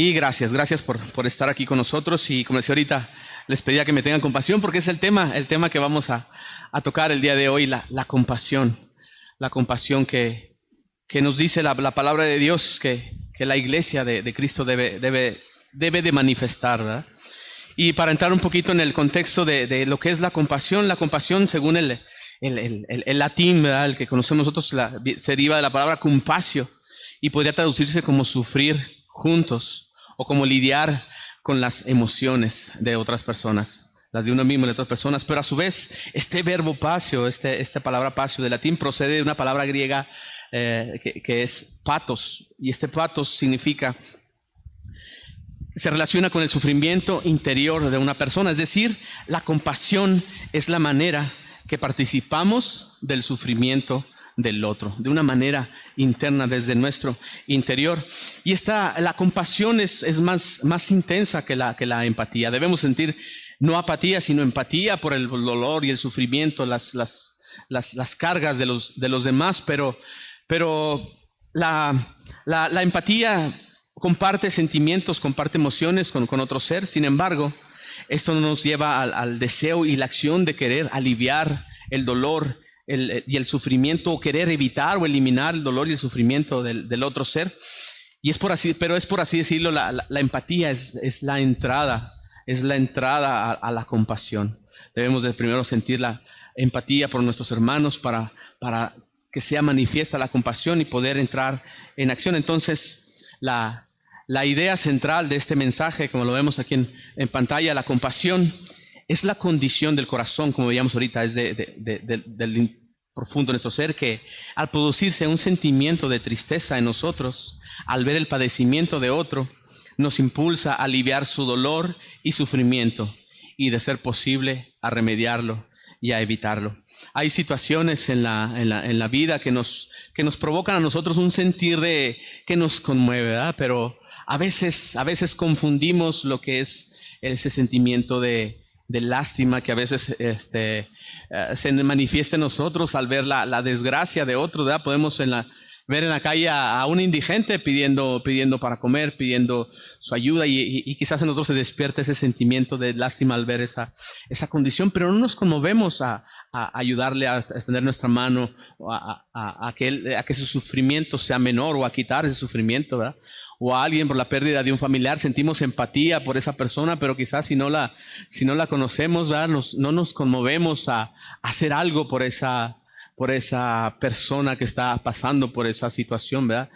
Y gracias por estar aquí con nosotros. Y como decía ahorita, les pedía que me tengan compasión porque es el tema que vamos a tocar el día de hoy, la compasión. La compasión que nos dice la palabra de Dios que la iglesia de Cristo debe de manifestar, ¿verdad? Y para entrar un poquito en el contexto de lo que es la compasión según el latín, ¿verdad? El que conocemos nosotros se deriva de la palabra compasio y podría traducirse como sufrir juntos o como lidiar con las emociones de otras personas, las de uno mismo y de otras personas. Pero a su vez, este verbo pasio, esta palabra pasio de latín procede de una palabra griega que es patos, y este patos se relaciona con el sufrimiento interior de una persona. Es decir, la compasión es la manera que participamos del sufrimiento del otro, de una manera interna desde nuestro interior. Y la compasión es más intensa que la empatía. Debemos sentir no apatía, sino empatía por el dolor y el sufrimiento, las cargas de los demás, pero la empatía comparte sentimientos, comparte emociones con otro ser. Sin embargo, esto no nos lleva al deseo y la acción de querer aliviar el dolor y el sufrimiento, o querer evitar o eliminar el dolor y el sufrimiento del otro ser. Pero es por así decirlo, la empatía es la entrada a la compasión. Debemos de primero sentir la empatía por nuestros hermanos para que sea manifiesta la compasión y poder entrar en acción. Entonces, la idea central de este mensaje, como lo vemos aquí en pantalla, la compasión es la condición del corazón, como veíamos ahorita, es del profundo de nuestro ser, que al producirse un sentimiento de tristeza en nosotros, al ver el padecimiento de otro, nos impulsa a aliviar su dolor y sufrimiento y, de ser posible, a remediarlo y a evitarlo. Hay situaciones en la vida que nos provocan a nosotros un sentir que nos conmueve, ¿verdad? Pero a veces confundimos lo que es ese sentimiento de lástima que a veces se manifiesta en nosotros al ver la desgracia de otros, ¿verdad? Podemos ver en la calle a un indigente pidiendo para comer, pidiendo su ayuda, y quizás en nosotros se despierta ese sentimiento de lástima al ver esa condición, pero no nos conmovemos a ayudarle, a extender nuestra mano, o a que su sufrimiento sea menor, o a quitar ese sufrimiento, ¿verdad? O a alguien por la pérdida de un familiar, sentimos empatía por esa persona, pero quizás si no la conocemos, ¿verdad? No nos conmovemos a hacer algo por esa persona que está pasando por esa situación, ¿verdad?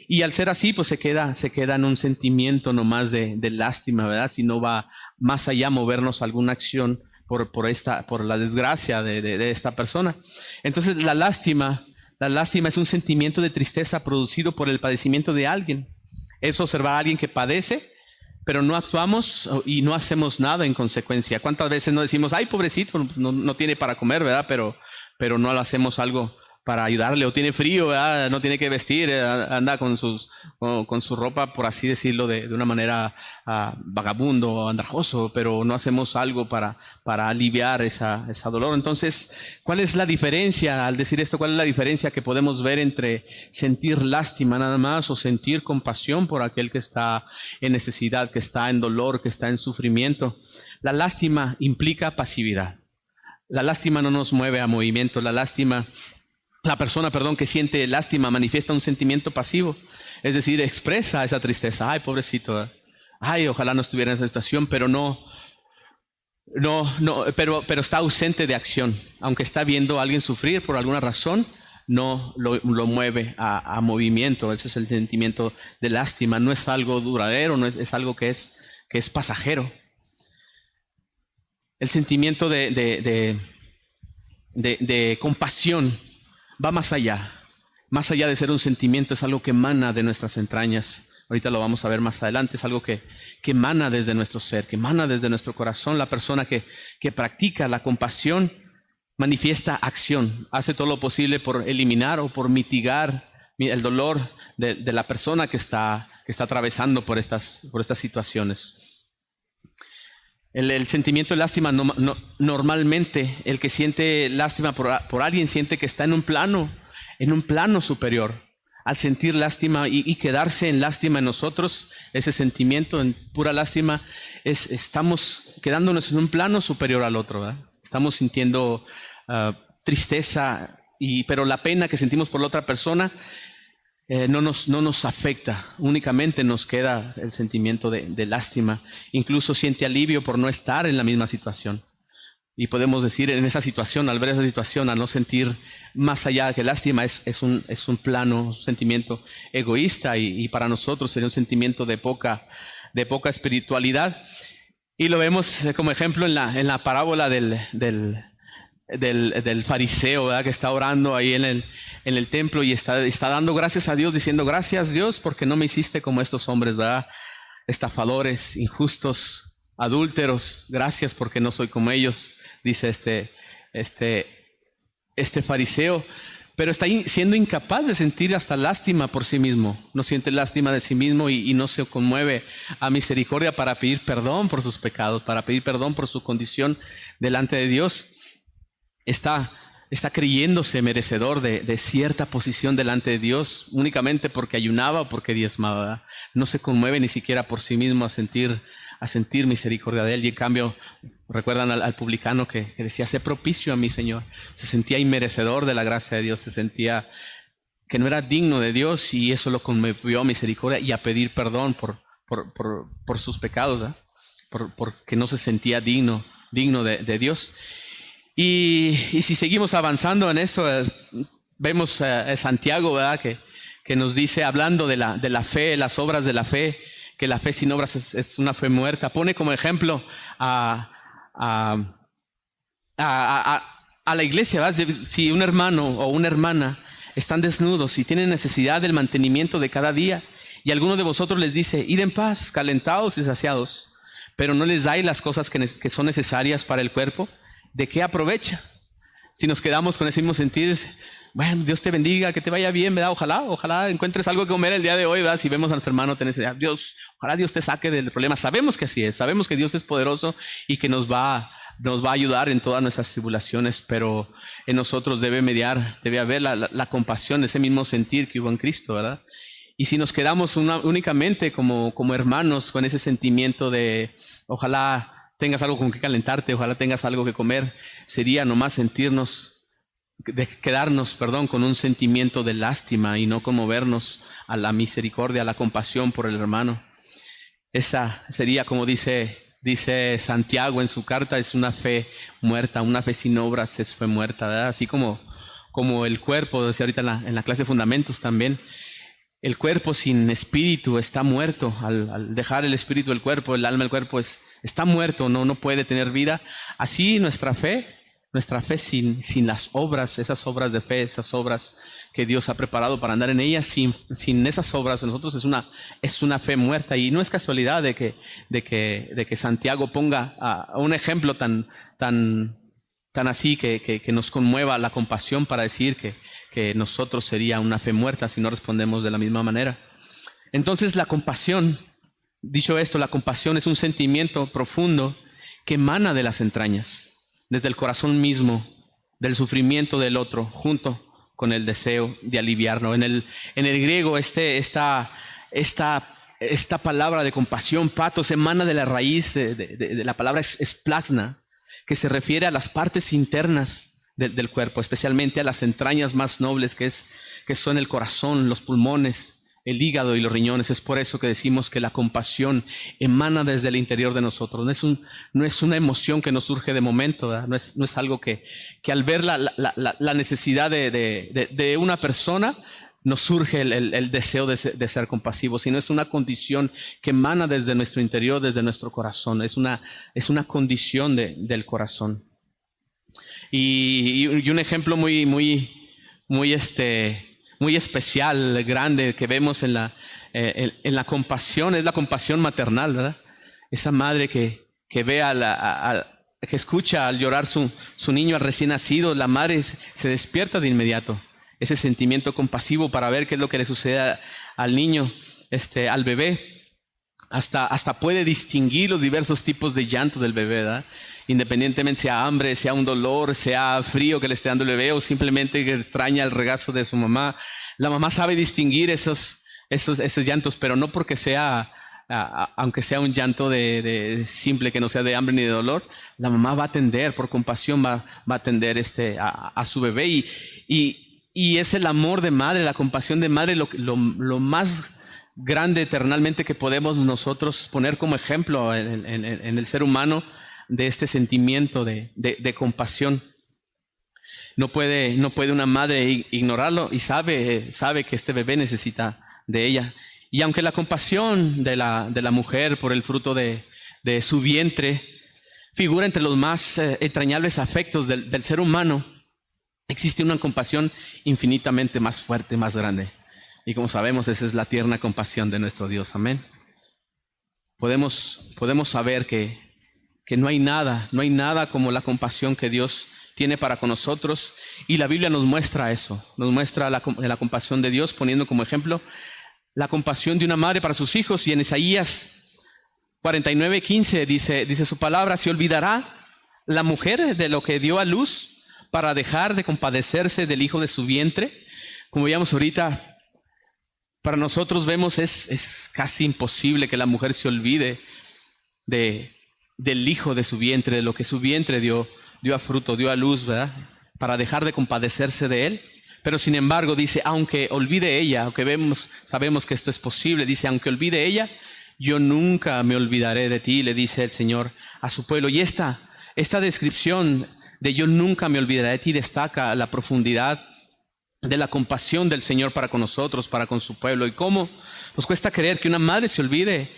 Y al ser así, pues se queda en un sentimiento nomás de lástima, ¿verdad? Si no va más allá, movernos a alguna acción por la desgracia de esta persona. Entonces, la lástima es un sentimiento de tristeza producido por el padecimiento de alguien. Es observar a alguien que padece, pero no actuamos y no hacemos nada en consecuencia. ¿Cuántas veces no decimos, ay, pobrecito, no tiene para comer, ¿verdad? Pero no le hacemos algo para ayudarle, o tiene frío, ¿verdad? No tiene que vestir, anda con su ropa, por así decirlo, de una manera vagabundo o andrajoso, pero no hacemos algo para aliviar esa dolor. Entonces, ¿cuál es la diferencia al decir esto? ¿Cuál es la diferencia que podemos ver entre sentir lástima nada más o sentir compasión por aquel que está en necesidad, que está en dolor, que está en sufrimiento? La lástima implica pasividad. La lástima no nos mueve a movimiento. La persona que siente lástima manifiesta un sentimiento pasivo, es decir, expresa esa tristeza. Ay, pobrecito, ay, ojalá no estuviera en esa situación, pero pero está ausente de acción. Aunque está viendo a alguien sufrir por alguna razón, no lo mueve a movimiento. Ese es el sentimiento de lástima. No es algo duradero, no es algo que es pasajero. El sentimiento de compasión va más allá de ser un sentimiento, es algo que emana de nuestras entrañas. Ahorita lo vamos a ver más adelante. Es algo que emana desde nuestro ser, que emana desde nuestro corazón. La persona que practica la compasión manifiesta acción, hace todo lo posible por eliminar o por mitigar el dolor de la persona que está atravesando por estas situaciones. El sentimiento de lástima, normalmente el que siente lástima por alguien siente que está en un plano superior al sentir lástima y quedarse en lástima en nosotros, ese sentimiento en pura lástima, estamos quedándonos en un plano superior al otro, ¿verdad? Estamos sintiendo tristeza, pero la pena que sentimos por la otra persona no nos afecta, únicamente nos queda el sentimiento de lástima. Incluso siente alivio por no estar en la misma situación. Y podemos decir en esa situación, al ver esa situación, al no sentir más allá que lástima, es un plano, un sentimiento egoísta y para nosotros sería un sentimiento de poca espiritualidad. Y lo vemos como ejemplo en la parábola del fariseo, ¿verdad? Que está orando ahí en el templo y está dando gracias a Dios, diciendo: gracias Dios porque no me hiciste como estos hombres, ¿verdad? Estafadores, injustos, adúlteros. Gracias porque no soy como ellos, dice este fariseo. Pero está siendo incapaz de sentir hasta lástima por sí mismo. No siente lástima de sí mismo y no se conmueve a misericordia para pedir perdón por sus pecados, para pedir perdón por su condición delante de Dios. Está creyéndose merecedor de cierta posición delante de Dios únicamente porque ayunaba o porque diezmaba, ¿verdad? No se conmueve ni siquiera por sí mismo a sentir misericordia de Él. Y en cambio, recuerdan al publicano que decía: sé propicio a mí, Señor. Se sentía inmerecedor de la gracia de Dios, se sentía que no era digno de Dios, y eso lo conmovió a misericordia y a pedir perdón por sus pecados, ¿verdad? Porque no se sentía digno de Dios. Y si seguimos avanzando en esto, vemos a Santiago, ¿verdad? Que nos dice, hablando de la fe, las obras de la fe, que la fe sin obras es una fe muerta. Pone como ejemplo a la iglesia, ¿verdad? Si un hermano o una hermana están desnudos y tienen necesidad del mantenimiento de cada día, y alguno de vosotros les dice: id en paz, calentados y saciados, pero no les dais las cosas que son necesarias para el cuerpo, ¿de qué aprovecha? Si nos quedamos con ese mismo sentir, bueno, Dios te bendiga, que te vaya bien, ¿verdad? Ojalá encuentres algo que comer el día de hoy, ¿verdad? Si vemos a nuestro hermano tener necesidad, ojalá Dios te saque del problema. Sabemos que así es, sabemos que Dios es poderoso y que nos va a ayudar en todas nuestras tribulaciones, pero en nosotros debe haber la compasión, ese mismo sentir que hubo en Cristo, ¿verdad? Y si nos quedamos únicamente como hermanos con ese sentimiento de ojalá tengas algo con que calentarte, ojalá tengas algo que comer, sería nomás quedarnos con un sentimiento de lástima y no conmovernos a la misericordia, a la compasión por el hermano. Esa sería, como dice Santiago en su carta, es una fe muerta. Una fe sin obras es fe muerta, ¿verdad? Así como el cuerpo, decía ahorita en la clase de fundamentos también. El cuerpo sin espíritu está muerto. Al dejar el espíritu del cuerpo, el alma del cuerpo está muerto, no puede tener vida. Así nuestra fe sin las obras, esas obras de fe, esas obras que Dios ha preparado para andar en ellas, sin esas obras de nosotros es una fe muerta. Y no es casualidad de que Santiago ponga un ejemplo tan así que nos conmueva la compasión para decir que nosotros sería una fe muerta si no respondemos de la misma manera. Entonces la compasión, dicho esto, la compasión es un sentimiento profundo que emana de las entrañas, desde el corazón mismo, del sufrimiento del otro, junto con el deseo de aliviarlo. En el griego esta palabra de compasión, patos, emana de la raíz de la palabra esplasna, que se refiere a las partes internas del cuerpo, especialmente a las entrañas más nobles que son el corazón, los pulmones, el hígado y los riñones. Es por eso que decimos que la compasión emana desde el interior de nosotros. No es una emoción que nos surge de momento, ¿verdad? No es algo que al ver la necesidad de una persona nos surge el deseo de ser compasivo, sino es una condición que emana desde nuestro interior, desde nuestro corazón. Es una condición del corazón. Y un ejemplo muy especial, grande, que vemos en la compasión, es la compasión maternal, ¿verdad? Esa madre que ve que escucha al llorar su niño, al recién nacido, la madre se despierta de inmediato. Ese sentimiento compasivo para ver qué es lo que le sucede al niño, al bebé. Hasta puede distinguir los diversos tipos de llanto del bebé, ¿verdad? Independientemente sea hambre, sea un dolor, sea frío que le esté dando el bebé o simplemente que extraña el regazo de su mamá. La mamá sabe distinguir esos llantos, pero no porque sea, aunque sea un llanto de simple, que no sea de hambre ni de dolor, la mamá va a atender, por compasión va a atender a su bebé. Y es el amor de madre, la compasión de madre, lo más grande eternalmente que podemos nosotros poner como ejemplo en el ser humano de este sentimiento de compasión. No puede una madre ignorarlo y sabe que este bebé necesita de ella. Y aunque la compasión de la mujer por el fruto de su vientre figura entre los más entrañables afectos del ser humano, existe una compasión infinitamente más fuerte, más grande. Y como sabemos, esa es la tierna compasión de nuestro Dios. Amén. Podemos saber que no hay nada como la compasión que Dios tiene para con nosotros, y la Biblia nos muestra eso, nos muestra la compasión de Dios, poniendo como ejemplo la compasión de una madre para sus hijos. Y en Isaías 49:15 dice su palabra: ¿se olvidará la mujer de lo que dio a luz para dejar de compadecerse del hijo de su vientre? Como veíamos ahorita, para nosotros vemos es casi imposible que la mujer se olvide del hijo de su vientre, de lo que su vientre dio a fruto, dio a luz, ¿verdad? Para dejar de compadecerse de él. Pero sin embargo dice, aunque olvide ella, aunque sabemos que esto es posible, dice, aunque olvide ella, yo nunca me olvidaré de ti, le dice el Señor a su pueblo. Y esta descripción de yo nunca me olvidaré de ti destaca la profundidad de la compasión del Señor para con nosotros, para con su pueblo. Y cómo nos cuesta creer que una madre se olvide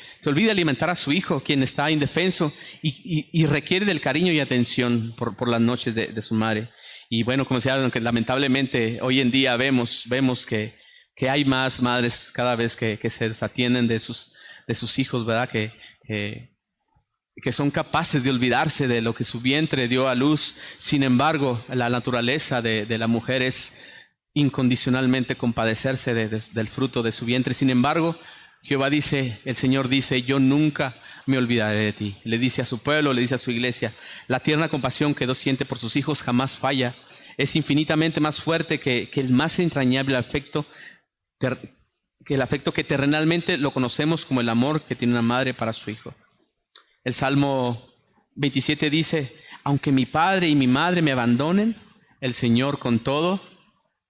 alimentar a su hijo, quien está indefenso y requiere del cariño y atención por las noches de su madre. Y bueno, como decía, aunque lamentablemente hoy en día vemos que hay más madres cada vez que se desatienden de sus hijos, ¿verdad? Que son capaces de olvidarse de lo que su vientre dio a luz. Sin embargo, la naturaleza de la mujer es incondicionalmente compadecerse del fruto de su vientre. Sin embargo, Jehová dice, el Señor dice, yo nunca me olvidaré de ti. Le dice a su pueblo, le dice a su iglesia, la tierna compasión que Dios siente por sus hijos jamás falla. Es infinitamente más fuerte que el más entrañable afecto, que el afecto que terrenalmente lo conocemos como el amor que tiene una madre para su hijo. El Salmo 27 dice, aunque mi padre y mi madre me abandonen, el Señor con todo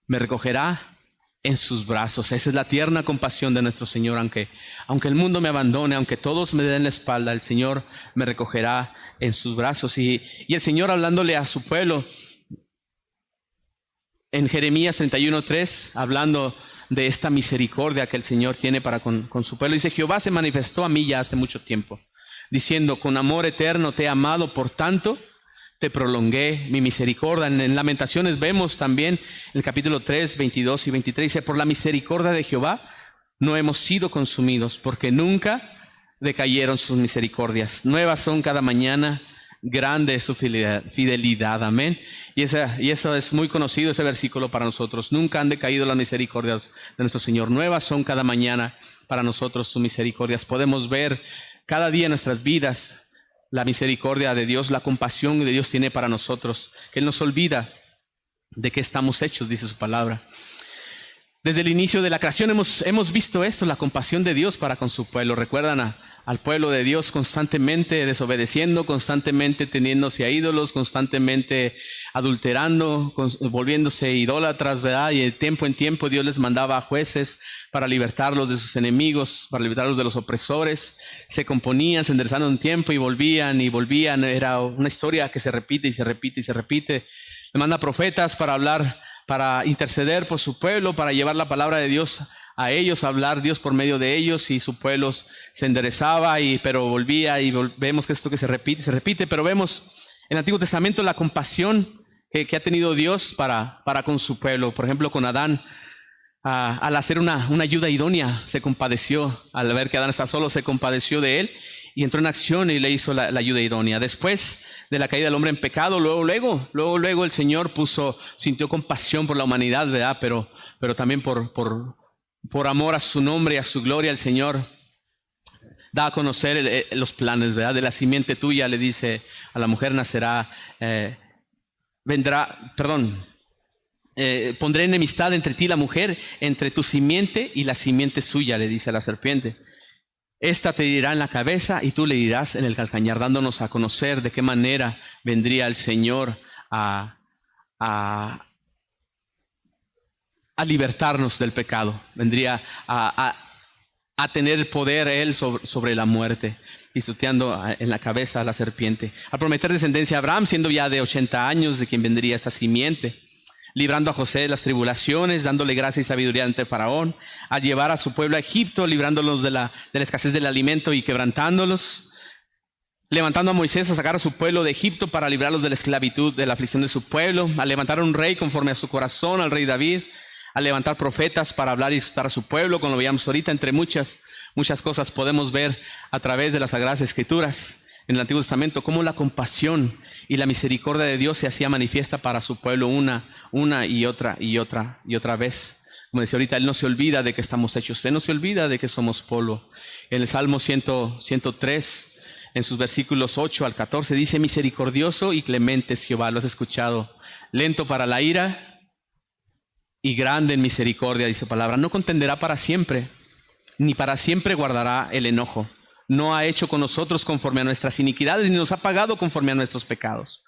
me recogerá en sus brazos. Esa es la tierna compasión de nuestro Señor. Aunque el mundo me abandone, aunque todos me den la espalda, el Señor me recogerá en sus brazos. Y el Señor, hablándole a su pueblo en Jeremías 31:3, hablando de esta misericordia que el Señor tiene para con su pueblo, dice, Jehová se manifestó a mí ya hace mucho tiempo, diciendo, con amor eterno te he amado, por tanto te prolongué mi misericordia. En Lamentaciones vemos también en el capítulo 3, 22 y 23, dice, por la misericordia de Jehová no hemos sido consumidos, porque nunca decayeron sus misericordias. Nuevas son cada mañana, grande es su fidelidad. Amén. Y eso es muy conocido, ese versículo para nosotros. Nunca han decaído las misericordias de nuestro Señor. Nuevas son cada mañana para nosotros sus misericordias. Podemos ver cada día en nuestras vidas la misericordia de Dios, la compasión de Dios tiene para nosotros, que Él nos olvida de qué estamos hechos, dice su palabra. Desde el inicio de la creación hemos visto esto, la compasión de Dios para con su pueblo. Recuerdan al pueblo de Dios constantemente desobedeciendo, constantemente teniéndose a ídolos, constantemente adulterando, volviéndose idólatras, ¿verdad? Y de tiempo en tiempo Dios les mandaba a jueces para libertarlos de sus enemigos, para libertarlos de los opresores. Se componían, se enderezaron un tiempo y volvían. Era una historia que se repite y se repite y se repite. Le manda profetas para hablar, para interceder por su pueblo, para llevar la palabra de Dios a ellos, a hablar Dios por medio de ellos, y su pueblo se enderezaba, pero volvía, y vemos que esto que se repite, pero vemos en el Antiguo Testamento la compasión que ha tenido Dios para con su pueblo. Por ejemplo, con Adán, al hacer una ayuda idónea, se compadeció. Al ver que Adán está solo, se compadeció de él y entró en acción y le hizo la ayuda idónea. Después de la caída del hombre en pecado, luego el Señor sintió compasión por la humanidad, ¿verdad? Pero también por amor a su nombre y a su gloria, el Señor da a conocer los planes, ¿verdad? De la simiente tuya, le dice a la mujer, nacerá, pondré enemistad entre ti y la mujer, entre tu simiente y la simiente suya, le dice a la serpiente. Esta te herirá en la cabeza y tú le herirás en el calcañar, dándonos a conocer de qué manera vendría el Señor a libertarnos del pecado. Vendría a tener poder Él sobre la muerte, pisoteando en la cabeza a la serpiente. A prometer descendencia a Abraham, siendo ya de 80 años, de quien vendría esta simiente. Librando a José de las tribulaciones, dándole gracia y sabiduría ante Faraón, al llevar a su pueblo a Egipto, librándolos de la escasez del alimento y quebrantándolos, levantando a Moisés a sacar a su pueblo de Egipto para librarlos de la esclavitud, de la aflicción de su pueblo, a levantar un rey conforme a su corazón, al rey David, a levantar profetas para hablar y exhortar a su pueblo, como lo veíamos ahorita, entre muchas cosas podemos ver a través de las Sagradas Escrituras en el Antiguo Testamento cómo la compasión y la misericordia de Dios se hacía manifiesta para su pueblo una y otra vez. Como decía ahorita, Él no se olvida de que estamos hechos, Él no se olvida de que somos polvo. En el Salmo 103, en sus versículos 8 al 14, dice: misericordioso y clemente es Jehová, lo has escuchado, lento para la ira y grande en misericordia, dice palabra. No contenderá para siempre, ni para siempre guardará el enojo. No ha hecho con nosotros conforme a nuestras iniquidades, ni nos ha pagado conforme a nuestros pecados.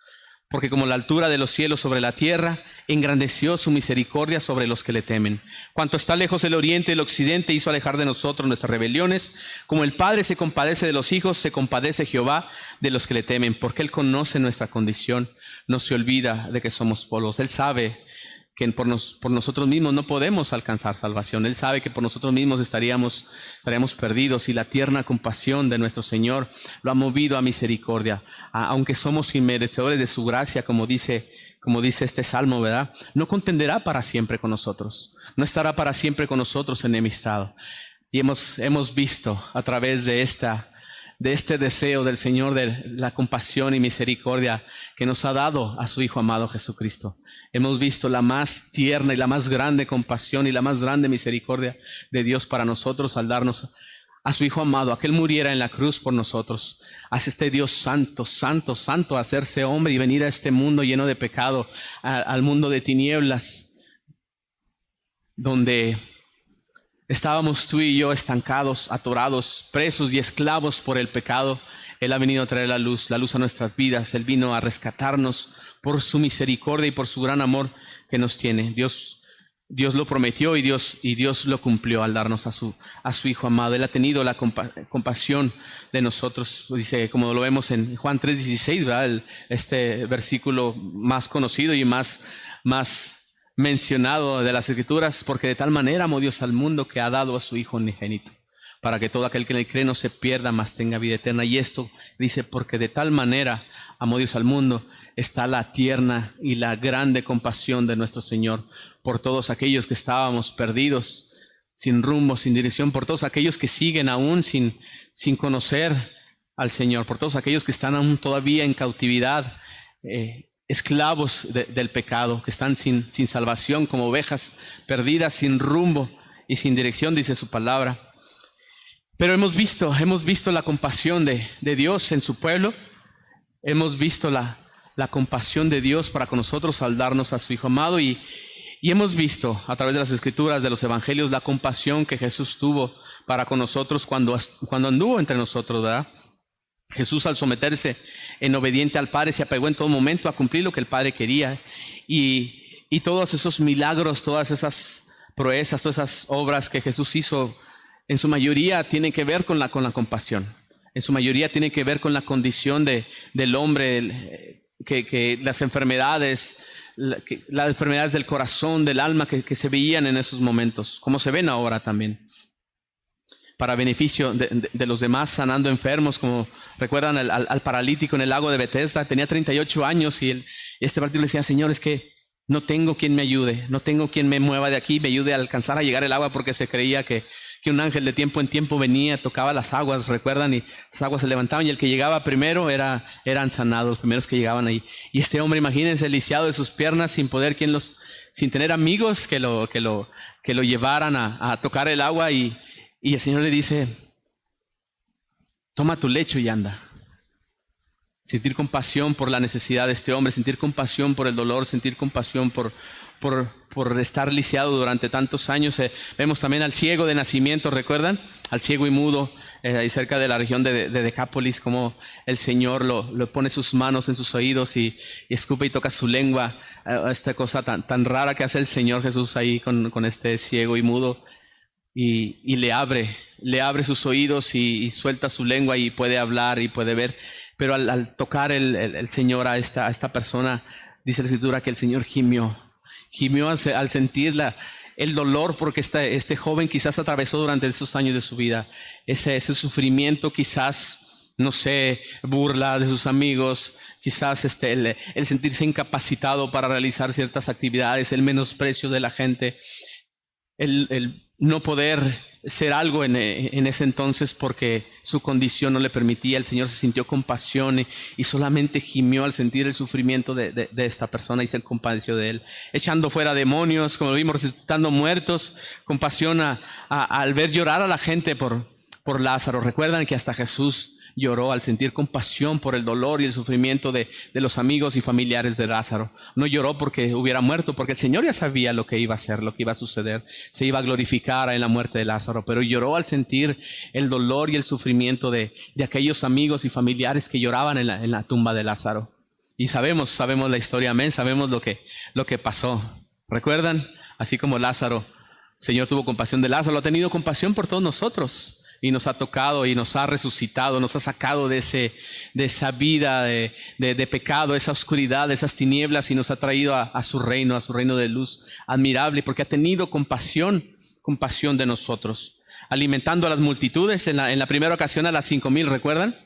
Porque como la altura de los cielos sobre la tierra, engrandeció su misericordia sobre los que le temen. Cuanto está lejos el oriente y el occidente, hizo alejar de nosotros nuestras rebeliones. Como el Padre se compadece de los hijos, se compadece Jehová de los que le temen. Porque Él conoce nuestra condición, no se olvida de que somos polvos. Él sabe que por nosotros mismos no podemos alcanzar salvación. Él sabe que por nosotros mismos estaríamos perdidos, y la tierna compasión de nuestro Señor lo ha movido a misericordia. Aunque somos inmerecedores de su gracia, como dice este salmo, ¿verdad? No contenderá para siempre con nosotros. No estará para siempre con nosotros enemistado. Y hemos visto a través de este deseo del Señor, de la compasión y misericordia que nos ha dado a su Hijo amado Jesucristo. Hemos visto la más tierna y la más grande compasión y la más grande misericordia de Dios para nosotros al darnos a su Hijo amado, a que Él muriera en la cruz por nosotros. Hace este Dios santo, santo, santo, hacerse hombre y venir a este mundo lleno de pecado, al mundo de tinieblas, donde estábamos tú y yo estancados, atorados, presos y esclavos por el pecado. Él ha venido a traer la luz a nuestras vidas. Él vino a rescatarnos por su misericordia y por su gran amor que nos tiene. Dios lo prometió y Dios lo cumplió al darnos a su Hijo amado. Él ha tenido la compasión de nosotros. Dice, como lo vemos en Juan 3:16, ¿verdad? Este versículo más conocido y más mencionado de las Escrituras: porque de tal manera amó Dios al mundo que ha dado a su Hijo unigénito, para que todo aquel que en él cree no se pierda, mas tenga vida eterna. Y esto dice: porque de tal manera amó Dios al mundo, está la tierna y la grande compasión de nuestro Señor por todos aquellos que estábamos perdidos, sin rumbo, sin dirección, por todos aquellos que siguen aún sin conocer al Señor, por todos aquellos que están aún todavía en cautividad, esclavos del pecado, que están sin salvación, como ovejas perdidas, sin rumbo y sin dirección, dice su palabra. Pero hemos visto la compasión de Dios en su pueblo. Hemos visto la compasión de Dios para con nosotros al darnos a su Hijo amado, y hemos visto a través de las Escrituras, de los Evangelios, la compasión que Jesús tuvo para con nosotros cuando anduvo entre nosotros, ¿verdad? Jesús, al someterse en obediente al Padre, se apegó en todo momento a cumplir lo que el Padre quería, y todos esos milagros, todas esas proezas, todas esas obras que Jesús hizo, en su mayoría tienen que ver con la compasión. En su mayoría tienen que ver con la condición del hombre, que las enfermedades del corazón, del alma, que se veían en esos momentos, como se ven ahora también, para beneficio de los demás, sanando enfermos. Como recuerdan al paralítico en el lago de Bethesda, tenía 38 años, y este paralítico le decía: Señor, es que no tengo quien me ayude, no tengo quien me mueva de aquí, me ayude a alcanzar a llegar el agua, porque se creía que un ángel de tiempo en tiempo venía, tocaba las aguas, recuerdan, y las aguas se levantaban, y el que llegaba primero eran sanados, los primeros que llegaban ahí. Y este hombre, imagínense, lisiado de sus piernas, sin tener amigos que lo llevaran a tocar el agua, y el Señor le dice: toma tu lecho y anda. Sentir compasión por la necesidad de este hombre, sentir compasión por el dolor, sentir compasión por por estar lisiado durante tantos años. Vemos también al ciego de nacimiento, ¿recuerdan? Al ciego y mudo, ahí cerca de la región de Decápolis, como el Señor lo pone sus manos en sus oídos y escupe y toca su lengua. Esta cosa tan rara que hace el Señor Jesús ahí con este ciego y mudo. Y le abre sus oídos y suelta su lengua y puede hablar y puede ver. Pero al tocar el Señor a esta persona, dice la Escritura que el Señor gimió al sentir el dolor, porque este joven quizás atravesó durante esos años de su vida ese sufrimiento, quizás, no sé, burla de sus amigos, quizás el sentirse incapacitado para realizar ciertas actividades, el menosprecio de la gente, el no poder ser algo en ese entonces porque su condición no le permitía. El Señor se sintió compasión y solamente gimió al sentir el sufrimiento de esta persona y se compadeció de él, echando fuera demonios, como lo vimos, resucitando muertos, compasión al ver llorar a la gente por Lázaro. Recuerdan que hasta Jesús lloró al sentir compasión por el dolor y el sufrimiento de los amigos y familiares de Lázaro. No lloró porque hubiera muerto, porque el Señor ya sabía lo que iba a hacer, lo que iba a suceder. Se iba a glorificar en la muerte de Lázaro, pero lloró al sentir el dolor y el sufrimiento de aquellos amigos y familiares que lloraban en la tumba de Lázaro. Y sabemos la historia, amén, sabemos lo que pasó. ¿Recuerdan? Así como Lázaro, el Señor tuvo compasión de Lázaro, ha tenido compasión por todos nosotros. Y nos ha tocado y nos ha resucitado, nos ha sacado de esa vida de pecado, esa oscuridad, esas tinieblas, y nos ha traído a su reino de luz admirable, porque ha tenido compasión de nosotros, alimentando a las multitudes en la primera ocasión a las 5,000, ¿recuerdan?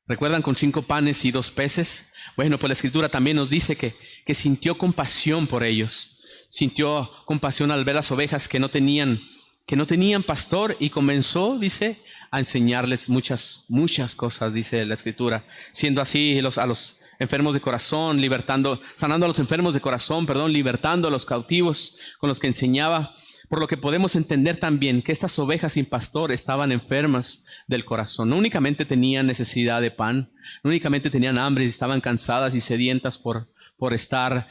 ¿Recuerdan? Con 5 panes y 2 peces. Bueno, pues la Escritura también nos dice que sintió compasión por ellos, sintió compasión al ver las ovejas que no tenían pastor, y comenzó, dice, a enseñarles muchas cosas, dice la Escritura, siendo así a los enfermos de corazón, sanando a los enfermos de corazón, libertando a los cautivos con los que enseñaba. Por lo que podemos entender también que estas ovejas sin pastor estaban enfermas del corazón. No únicamente tenían necesidad de pan, no únicamente tenían hambre, estaban cansadas y sedientas por estar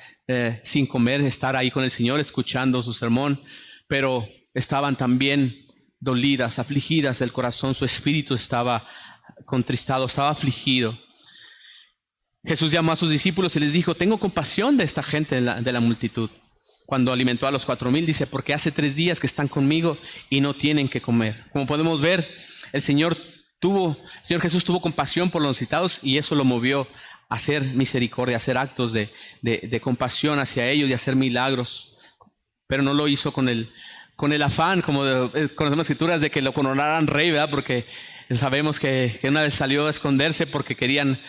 sin comer, estar ahí con el Señor escuchando su sermón, pero estaban también dolidas, afligidas del corazón. Su espíritu estaba contristado, estaba afligido. Jesús llamó a sus discípulos y les dijo: tengo compasión de esta gente de la multitud. Cuando alimentó a los 4,000, dice: porque hace 3 días que están conmigo y no tienen que comer. Como podemos ver, el Señor Jesús tuvo compasión por los necesitados, y eso lo movió a hacer misericordia, a hacer actos de compasión hacia ellos y a hacer milagros. Pero no lo hizo con el afán, como conocemos las Escrituras, de que lo coronaran rey, ¿verdad? Porque sabemos que una vez salió a esconderse porque querían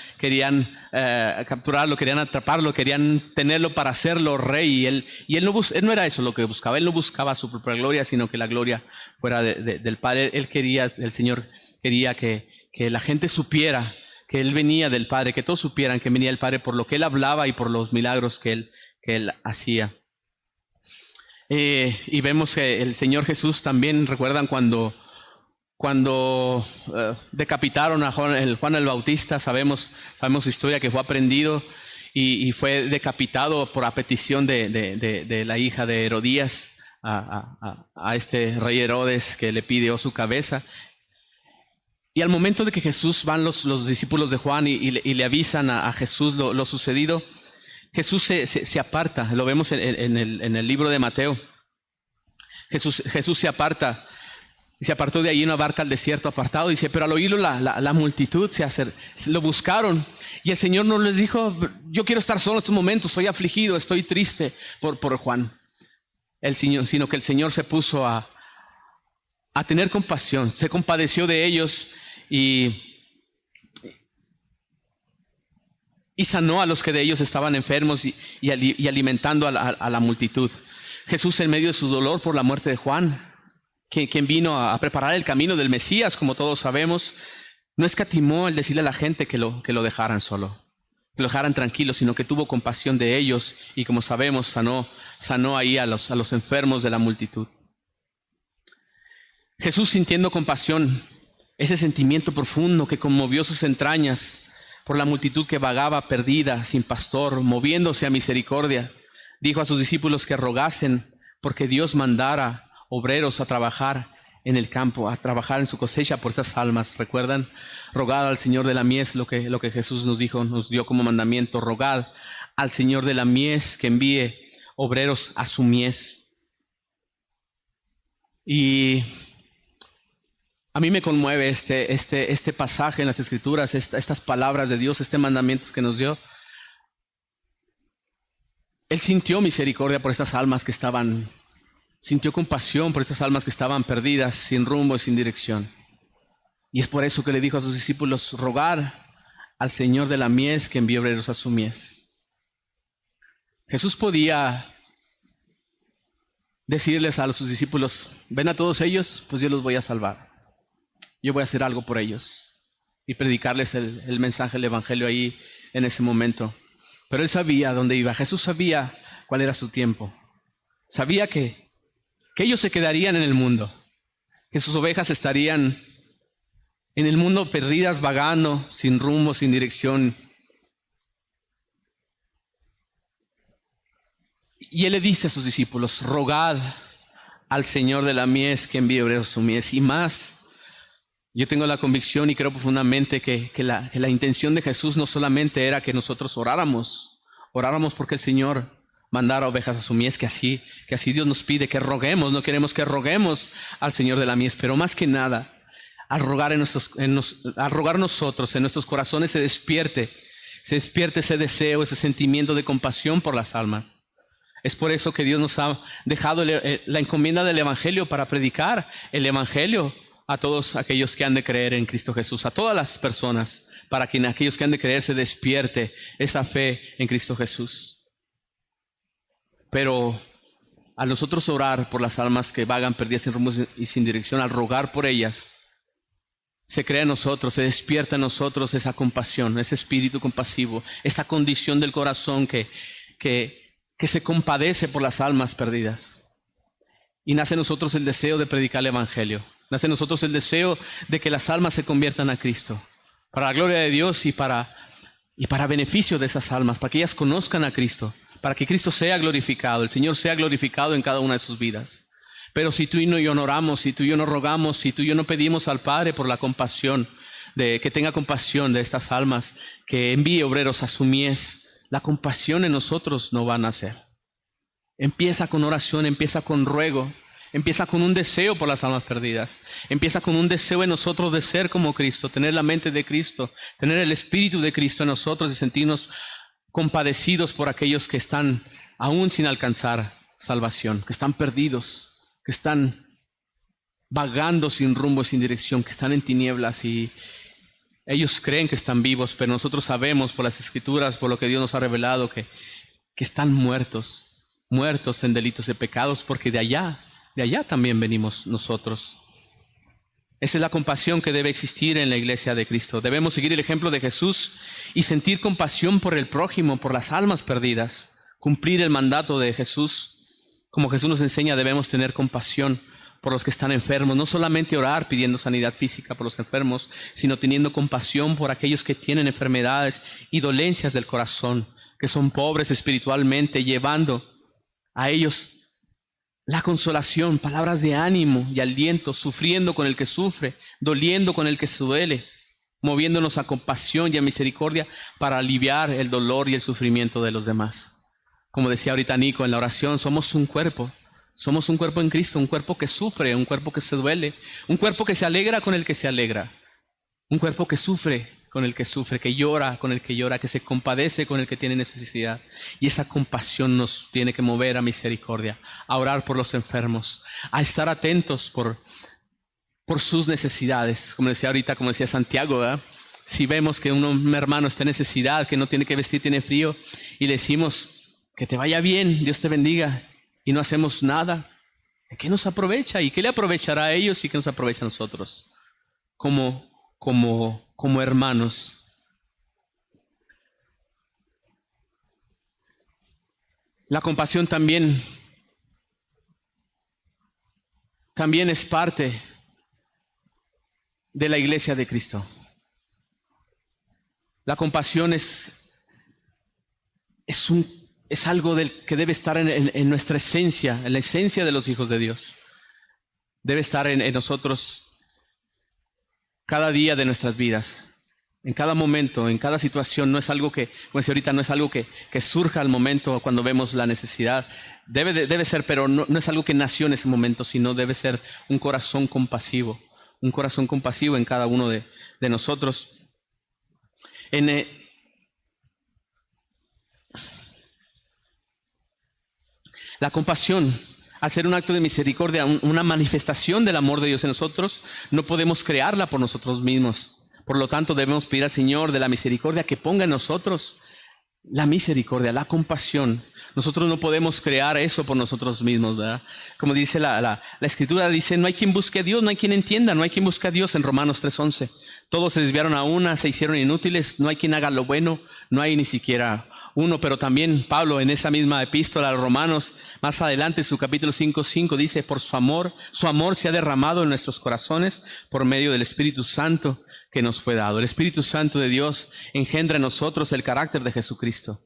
capturarlo, querían atraparlo, querían tenerlo para hacerlo rey. Y él no era eso lo que buscaba. Él no buscaba su propia gloria, sino que la gloria fuera del Padre. El Señor quería que la gente supiera que Él venía del Padre, que todos supieran que venía del Padre por lo que Él hablaba y por los milagros que Él hacía. Y vemos que el Señor Jesús también, recuerdan cuando decapitaron a Juan el Bautista, sabemos su historia, que fue aprendido y fue decapitado por a petición de la hija de Herodías a este rey Herodes, que le pidió su cabeza. Y al momento de que Jesús van los discípulos de Juan y le avisan a Jesús lo sucedido, Jesús se aparta. Lo vemos en el libro de Mateo. Jesús se aparta. Se apartó de ahí en una barca al desierto apartado. Dice: pero al oírlo la multitud lo buscaron. Y el Señor no les dijo: yo quiero estar solo en estos momentos, estoy afligido, estoy triste por Juan. Sino que el Señor se puso a tener compasión. Se compadeció de ellos y sanó a los que de ellos estaban enfermos y alimentando a la multitud. Jesús, en medio de su dolor por la muerte de Juan, quien vino a preparar el camino del Mesías, como todos sabemos, no escatimó el decirle a la gente que lo dejaran solo, que lo dejaran tranquilo, sino que tuvo compasión de ellos y, como sabemos, sanó ahí a los enfermos de la multitud. Jesús, sintiendo compasión, ese sentimiento profundo que conmovió sus entrañas por la multitud que vagaba perdida, sin pastor, moviéndose a misericordia, dijo a sus discípulos que rogasen porque Dios mandara obreros a trabajar en el campo, a trabajar en su cosecha por esas almas. ¿Recuerdan? Rogad al Señor de la mies, lo que Jesús nos dijo, nos dio como mandamiento. Rogad al Señor de la mies que envíe obreros a su mies. Y a mí me conmueve este pasaje en las Escrituras, estas palabras de Dios, este mandamiento que nos dio. Él sintió misericordia por estas almas que estaban, sintió compasión por estas almas que estaban perdidas, sin rumbo y sin dirección. Y es por eso que le dijo a sus discípulos, rogar al Señor de la mies que envíe obreros a su mies. Jesús podía decirles a sus discípulos, ven a todos ellos, pues yo los voy a salvar. Yo voy a hacer algo por ellos. Y predicarles el mensaje, el evangelio ahí en ese momento. Pero él sabía dónde iba. Jesús sabía cuál era su tiempo. Sabía que ellos se quedarían en el mundo. Que sus ovejas estarían en el mundo perdidas, vagando, sin rumbo, sin dirección. Y él le dice a sus discípulos, rogad al Señor de la mies que envíe obreros a su mies. Y más, yo tengo la convicción y creo profundamente que la intención de Jesús no solamente era que nosotros oráramos porque el Señor mandara ovejas a su mies, que así Dios nos pide que roguemos. No queremos que roguemos al Señor de la mies, pero más que nada, al rogar nosotros, en nuestros corazones se despierte ese deseo, ese sentimiento de compasión por las almas. Es por eso que Dios nos ha dejado la encomienda del evangelio para predicar el evangelio a todos aquellos que han de creer en Cristo Jesús, a todas las personas, para que en aquellos que han de creer se despierte esa fe en Cristo Jesús. Pero al nosotros orar por las almas que vagan perdidas sin rumbo y sin dirección, al rogar por ellas, se crea en nosotros, se despierta en nosotros esa compasión, ese espíritu compasivo, esa condición del corazón que se compadece por las almas perdidas. Y nace en nosotros el deseo de predicar el evangelio. Nace en nosotros el deseo de que las almas se conviertan a Cristo, para la gloria de Dios y para beneficio de esas almas, para que ellas conozcan a Cristo, para que Cristo sea glorificado, el Señor sea glorificado en cada una de sus vidas. Pero si tú y yo no oramos, si tú y yo no rogamos, si tú y yo no pedimos al Padre por la compasión, que tenga compasión de estas almas, que envíe obreros a su mies, la compasión en nosotros no va a nacer. Empieza con oración, empieza con ruego. Empieza con un deseo por las almas perdidas. Empieza con un deseo en nosotros de ser como Cristo, tener la mente de Cristo, tener el Espíritu de Cristo en nosotros y sentirnos compadecidos por aquellos que están aún sin alcanzar salvación, que están perdidos, que están vagando sin rumbo, sin dirección, que están en tinieblas y ellos creen que están vivos, pero nosotros sabemos por las Escrituras, por lo que Dios nos ha revelado, que están muertos en delitos y pecados, porque de allá también venimos nosotros. Esa es la compasión que debe existir en la iglesia de Cristo. Debemos seguir el ejemplo de Jesús y sentir compasión por el prójimo, por las almas perdidas. Cumplir el mandato de Jesús. Como Jesús nos enseña, debemos tener compasión por los que están enfermos. No solamente orar pidiendo sanidad física por los enfermos, sino teniendo compasión por aquellos que tienen enfermedades y dolencias del corazón, que son pobres espiritualmente, llevando a ellos la consolación, palabras de ánimo y aliento, sufriendo con el que sufre, doliendo con el que se duele, moviéndonos a compasión y a misericordia para aliviar el dolor y el sufrimiento de los demás. Como decía ahorita Nico en la oración, somos un cuerpo en Cristo, un cuerpo que sufre, un cuerpo que se duele, un cuerpo que se alegra con el que se alegra, un cuerpo que sufre con el que sufre, que llora con el que llora, que se compadece con el que tiene necesidad. Y esa compasión nos tiene que mover a misericordia, a orar por los enfermos, a estar atentos por sus necesidades. Como decía ahorita, como decía Santiago, ¿verdad? Si vemos que un hermano está en necesidad, que no tiene que vestir, tiene frío, y le decimos que te vaya bien, Dios te bendiga, y no hacemos nada, ¿qué nos aprovecha? ¿Y qué le aprovechará a ellos y qué nos aprovecha a nosotros? Como hermanos. La compasión también es parte de la iglesia de Cristo. La compasión es es algo que debe estar en nuestra esencia, en la esencia de los hijos de Dios. Debe estar en nosotros cada día de nuestras vidas, en cada momento, en cada situación. No es algo que, como decía ahorita, no es algo que surja al momento cuando vemos la necesidad. Debe ser, pero no es algo que nació en ese momento, sino debe ser un corazón compasivo en cada uno de nosotros. La compasión, hacer un acto de misericordia, una manifestación del amor de Dios en nosotros, no podemos crearla por nosotros mismos. Por lo tanto, debemos pedir al Señor de la misericordia que ponga en nosotros la misericordia, la compasión. Nosotros no podemos crear eso por nosotros mismos, ¿verdad? Como dice la Escritura, dice, no hay quien busque a Dios, no hay quien entienda, no hay quien busque a Dios en Romanos 3:11. Todos se desviaron a una, se hicieron inútiles, no hay quien haga lo bueno, no hay ni siquiera uno. Pero también Pablo en esa misma epístola a los Romanos, más adelante, su capítulo 5:5, dice, por su amor se ha derramado en nuestros corazones por medio del Espíritu Santo que nos fue dado. El Espíritu Santo de Dios engendra en nosotros el carácter de Jesucristo,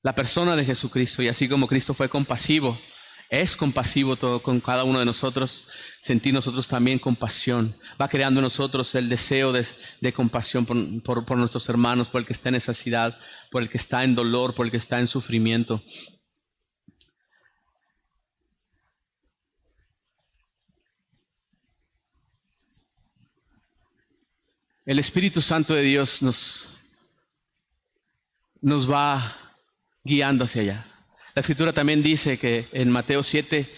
la persona de Jesucristo. Y así como Cristo fue compasivo, es compasivo todo con cada uno de nosotros, sentir nosotros también compasión. Va creando en nosotros el deseo de compasión por nuestros hermanos, por el que está en necesidad, por el que está en dolor, por el que está en sufrimiento. El Espíritu Santo de Dios nos va guiando hacia allá. La Escritura también dice que en Mateo 7,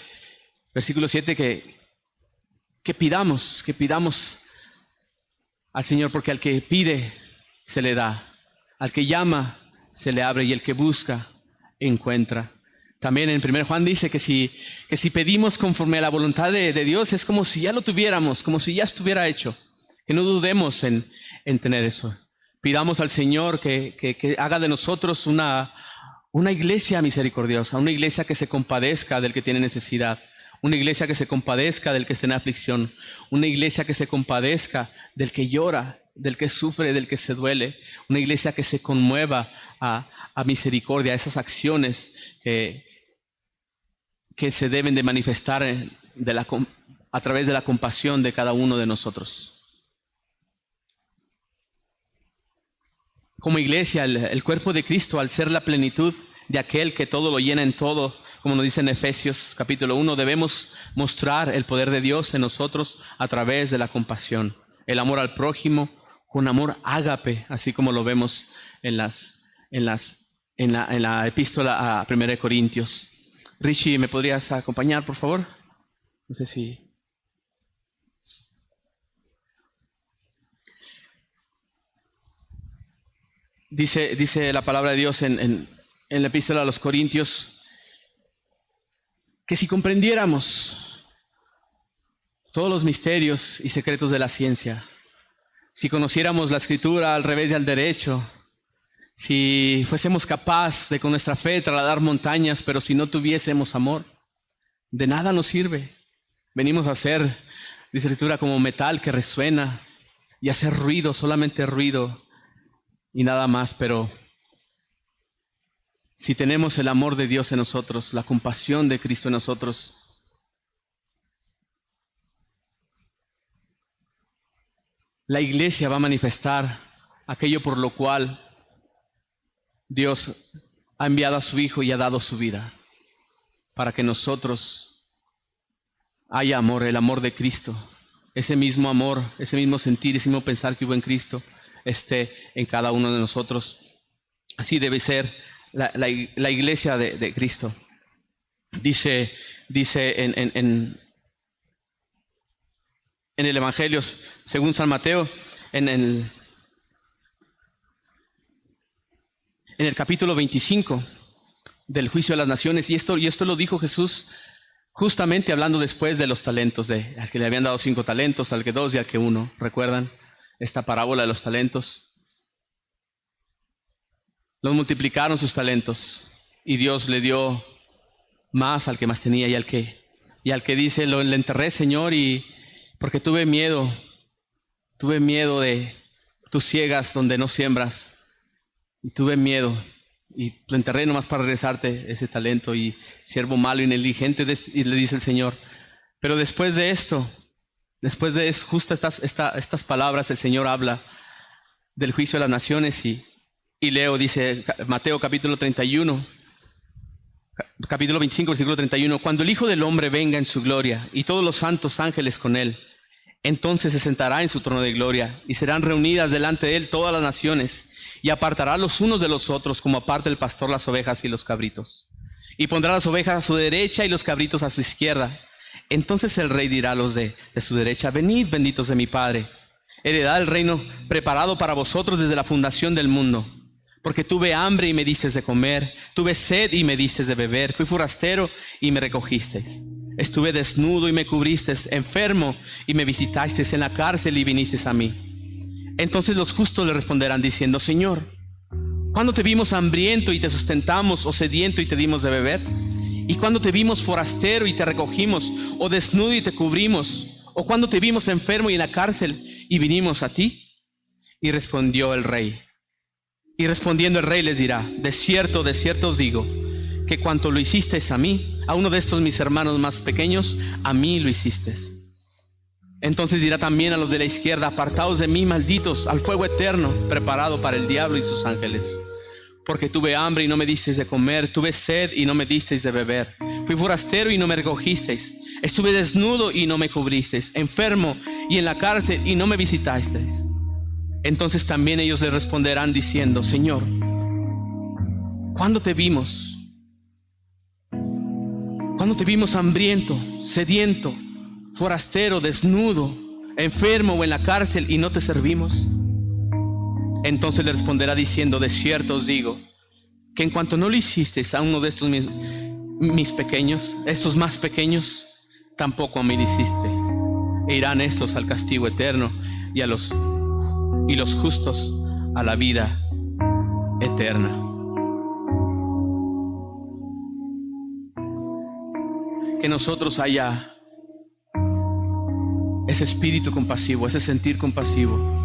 versículo 7, que pidamos al Señor, porque al que pide se le da, al que llama se le abre y el que busca encuentra. También en 1 Juan dice que si pedimos conforme a la voluntad de Dios, es como si ya lo tuviéramos, como si ya estuviera hecho. Que no dudemos en tener eso. Pidamos al Señor que haga de nosotros una iglesia misericordiosa, una iglesia que se compadezca del que tiene necesidad, una iglesia que se compadezca del que está en aflicción, una iglesia que se compadezca del que llora, del que sufre, del que se duele, una iglesia que se conmueva a misericordia, a esas acciones que se deben de manifestar a través de la compasión de cada uno de nosotros. Como iglesia, el cuerpo de Cristo, al ser la plenitud de aquel que todo lo llena en todo, como nos dice en Efesios capítulo 1, debemos mostrar el poder de Dios en nosotros a través de la compasión, el amor al prójimo, con amor ágape, así como lo vemos en la epístola a 1 Corintios. Richie, ¿me podrías acompañar, por favor? No sé si... Dice la palabra de Dios en la epístola a los Corintios, que si comprendiéramos todos los misterios y secretos de la ciencia, si conociéramos la Escritura al revés y al derecho, si fuésemos capaces de con nuestra fe trasladar montañas, pero si no tuviésemos amor, de nada nos sirve. Venimos a ser, dice la Escritura, como metal que resuena y hacer ruido, solamente ruido y nada más. Pero si tenemos el amor de Dios en nosotros, la compasión de Cristo en nosotros, la iglesia va a manifestar aquello por lo cual Dios ha enviado a su Hijo y ha dado su vida, para que nosotros haya amor, el amor de Cristo, ese mismo amor, ese mismo sentir, ese mismo pensar que hubo en Cristo, esté en cada uno de nosotros. Así debe ser la iglesia de Cristo. Dice en el Evangelio según San Mateo, en el capítulo 25 del juicio de las naciones, y esto lo dijo Jesús justamente hablando después de los talentos, al que le habían dado 5 talentos, al que 2 y al que 1. ¿Recuerdan esta parábola de los talentos? Los multiplicaron sus talentos y Dios le dio más al que más tenía, y al que dice, le enterré, Señor, y porque tuve miedo de tus ciegas donde no siembras, y tuve miedo y lo enterré nomás para regresarte ese talento. Y siervo malo y negligente, y le dice el Señor. Pero después de esto, justo estas palabras, el Señor habla del juicio de las naciones y leo, dice Mateo capítulo 31, capítulo 25, versículo 31. Cuando el Hijo del Hombre venga en su gloria y todos los santos ángeles con él, entonces se sentará en su trono de gloria y serán reunidas delante de él todas las naciones y apartará los unos de los otros como aparta el pastor las ovejas y los cabritos. Y pondrá las ovejas a su derecha y los cabritos a su izquierda. Entonces el rey dirá a los de su derecha: venid, benditos de mi Padre, heredad el reino preparado para vosotros desde la fundación del mundo. Porque tuve hambre y me disteis de comer, tuve sed y me disteis de beber, fui forastero y me recogisteis. Estuve desnudo y me cubristeis, enfermo y me visitasteis, en la cárcel y vinisteis a mí. Entonces los justos le responderán diciendo: Señor, ¿cuándo te vimos hambriento y te sustentamos, o sediento y te dimos de beber? ¿Y cuándo te vimos forastero y te recogimos, o desnudo y te cubrimos? ¿O cuándo te vimos enfermo y en la cárcel y vinimos a ti? Y respondiendo el rey les dirá: de cierto os digo, que cuanto lo hicisteis a mí, a uno de estos mis hermanos más pequeños, a mí lo hicisteis. Entonces dirá también a los de la izquierda: apartaos de mí, malditos, al fuego eterno, preparado para el diablo y sus ángeles. Porque tuve hambre y no me disteis de comer, tuve sed y no me disteis de beber, fui forastero y no me recogisteis, estuve desnudo y no me cubristeis, enfermo y en la cárcel y no me visitasteis. Entonces también ellos le responderán diciendo: Señor, ¿cuándo te vimos? ¿Cuándo te vimos hambriento, sediento, forastero, desnudo, enfermo o en la cárcel y no te servimos? Entonces le responderá diciendo: de cierto os digo, que en cuanto no lo hicisteis a uno de estos mis pequeños, estos más pequeños, tampoco a mí lo hiciste. E irán estos al castigo eterno y los justos a la vida eterna. Que nosotros haya ese espíritu compasivo, ese sentir compasivo.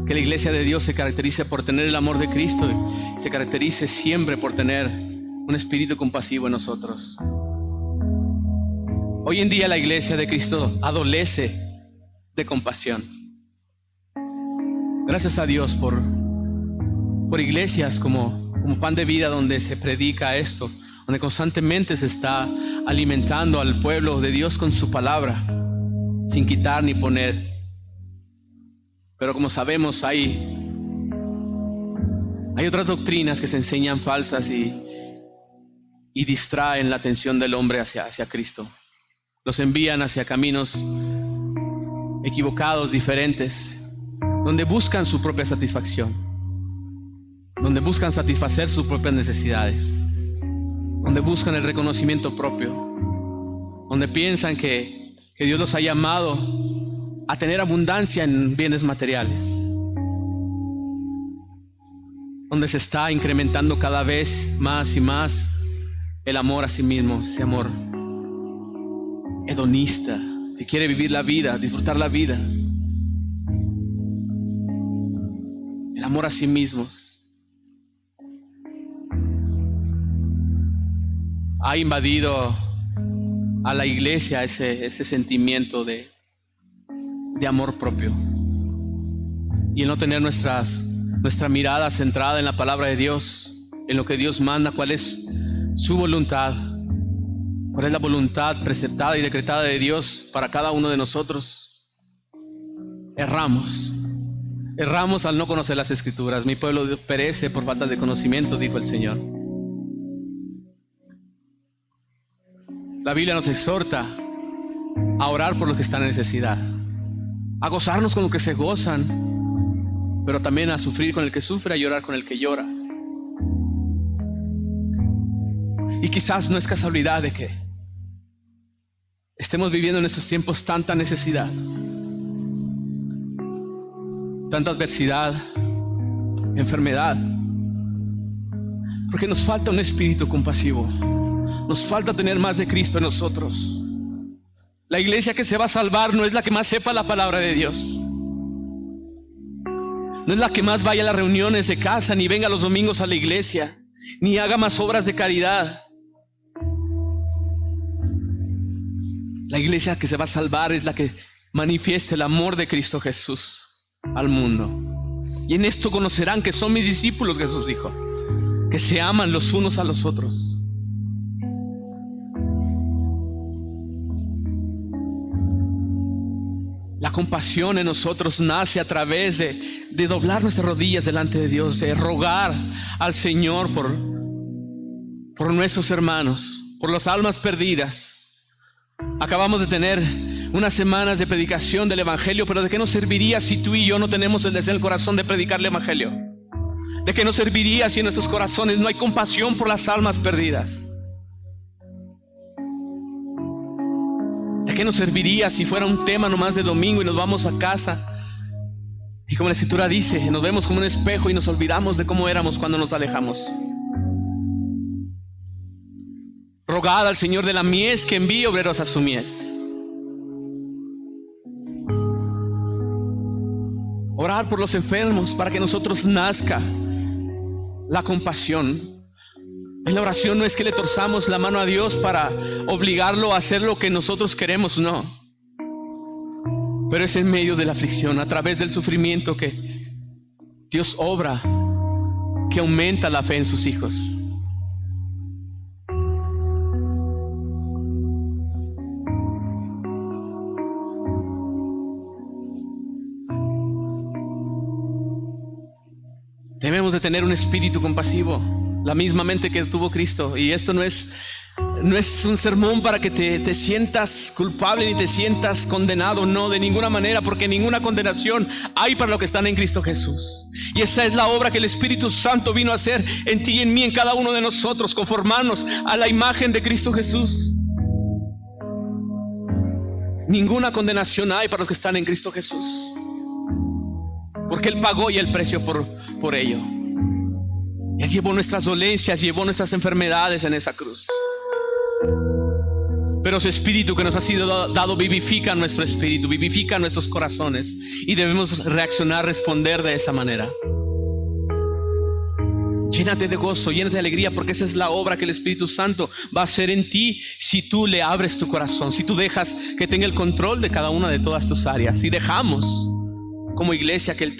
Que la iglesia de Dios se caracterice por tener el amor de Cristo y se caracterice siempre por tener un espíritu compasivo en nosotros. Hoy en día la iglesia de Cristo adolece de compasión. Gracias a Dios por iglesias como Pan de Vida, donde se predica esto, donde constantemente se está alimentando al pueblo de Dios con su palabra, sin quitar ni poner. Pero como sabemos, hay otras doctrinas que se enseñan falsas y distraen la atención del hombre hacia Cristo. Los envían hacia caminos equivocados, diferentes, donde buscan su propia satisfacción, donde buscan satisfacer sus propias necesidades, donde buscan el reconocimiento propio, donde piensan que Dios los ha llamado a tener abundancia en bienes materiales, donde se está incrementando cada vez más y más el amor a sí mismo, ese amor hedonista que quiere vivir la vida, disfrutar la vida, el amor a sí mismos. Ha invadido a la iglesia ese sentimiento de amor propio, y el no tener nuestra mirada centrada en la palabra de Dios, en lo que Dios manda, cuál es su voluntad, cuál es la voluntad preceptada y decretada de Dios para cada uno de nosotros. Erramos al no conocer las Escrituras. Mi pueblo perece por falta de conocimiento, dijo el Señor. La Biblia nos exhorta a orar por los que están en necesidad, a gozarnos con los que se gozan, pero también a sufrir con el que sufre, a llorar con el que llora. Y quizás no es casualidad de que estemos viviendo en estos tiempos tanta necesidad, tanta adversidad, enfermedad, porque nos falta un espíritu compasivo, nos falta tener más de Cristo en nosotros. La iglesia que se va a salvar no es la que más sepa la palabra de Dios, no es la que más vaya a las reuniones de casa ni venga los domingos a la iglesia, ni haga más obras de caridad. La iglesia que se va a salvar es la que manifieste el amor de Cristo Jesús al mundo. Y en esto conocerán que son mis discípulos, Jesús dijo, que se aman los unos a los otros. La compasión en nosotros nace a través de doblar nuestras rodillas delante de Dios, de rogar al Señor por nuestros hermanos, por las almas perdidas. Acabamos de tener unas semanas de predicación del Evangelio, pero ¿de qué nos serviría si tú y yo no tenemos el deseo en el corazón de predicar el Evangelio? ¿De qué nos serviría si en nuestros corazones no hay compasión por las almas perdidas? ¿De qué nos serviría si fuera un tema nomás de domingo y nos vamos a casa? Y como la Escritura dice, nos vemos como un espejo y nos olvidamos de cómo éramos cuando nos alejamos. Rogad al Señor de la mies que envíe obreros a su mies. Orar por los enfermos para que nosotros nazca la compasión. En la oración no es que le torzamos la mano a Dios para obligarlo a hacer lo que nosotros queremos, no. Pero es en medio de la aflicción, a través del sufrimiento, que Dios obra, que aumenta la fe en sus hijos. Debemos de tener un espíritu compasivo, la misma mente que tuvo Cristo. Y esto no es un sermón para que te sientas culpable ni te sientas condenado, no, de ninguna manera, porque ninguna condenación hay para los que están en Cristo Jesús. Y esa es la obra que el Espíritu Santo vino a hacer en ti y en mí, en cada uno de nosotros, conformarnos a la imagen de Cristo Jesús. Ninguna condenación hay para los que están en Cristo Jesús, porque Él pagó ya el precio por ello. Él llevó nuestras dolencias, llevó nuestras enfermedades en esa cruz. Pero su espíritu que nos ha sido dado vivifica nuestro espíritu, vivifica nuestros corazones, y debemos reaccionar, responder de esa manera. Llénate de gozo, llénate de alegría, porque esa es la obra que el Espíritu Santo va a hacer en ti si tú le abres tu corazón, si tú dejas que tenga el control de cada una de todas tus áreas, si dejamos como iglesia que el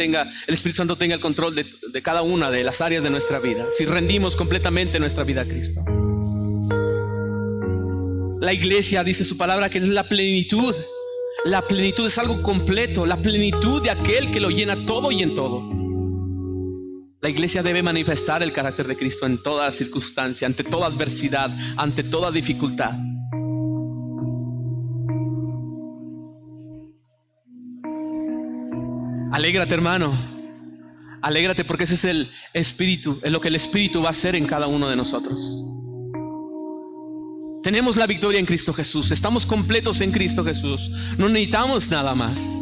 Espíritu Santo tenga el control de cada una de las áreas de nuestra vida, si rendimos completamente nuestra vida a Cristo. La iglesia, dice su palabra, que es la plenitud. La plenitud es algo completo, la plenitud de aquel que lo llena todo y en todo. La iglesia debe manifestar el carácter de Cristo en toda circunstancia, ante toda adversidad, ante toda dificultad. Alégrate, hermano, alégrate, porque ese es el Espíritu, es lo que el Espíritu va a hacer en cada uno de nosotros. Tenemos la victoria en Cristo Jesús, estamos completos en Cristo Jesús, no necesitamos nada más,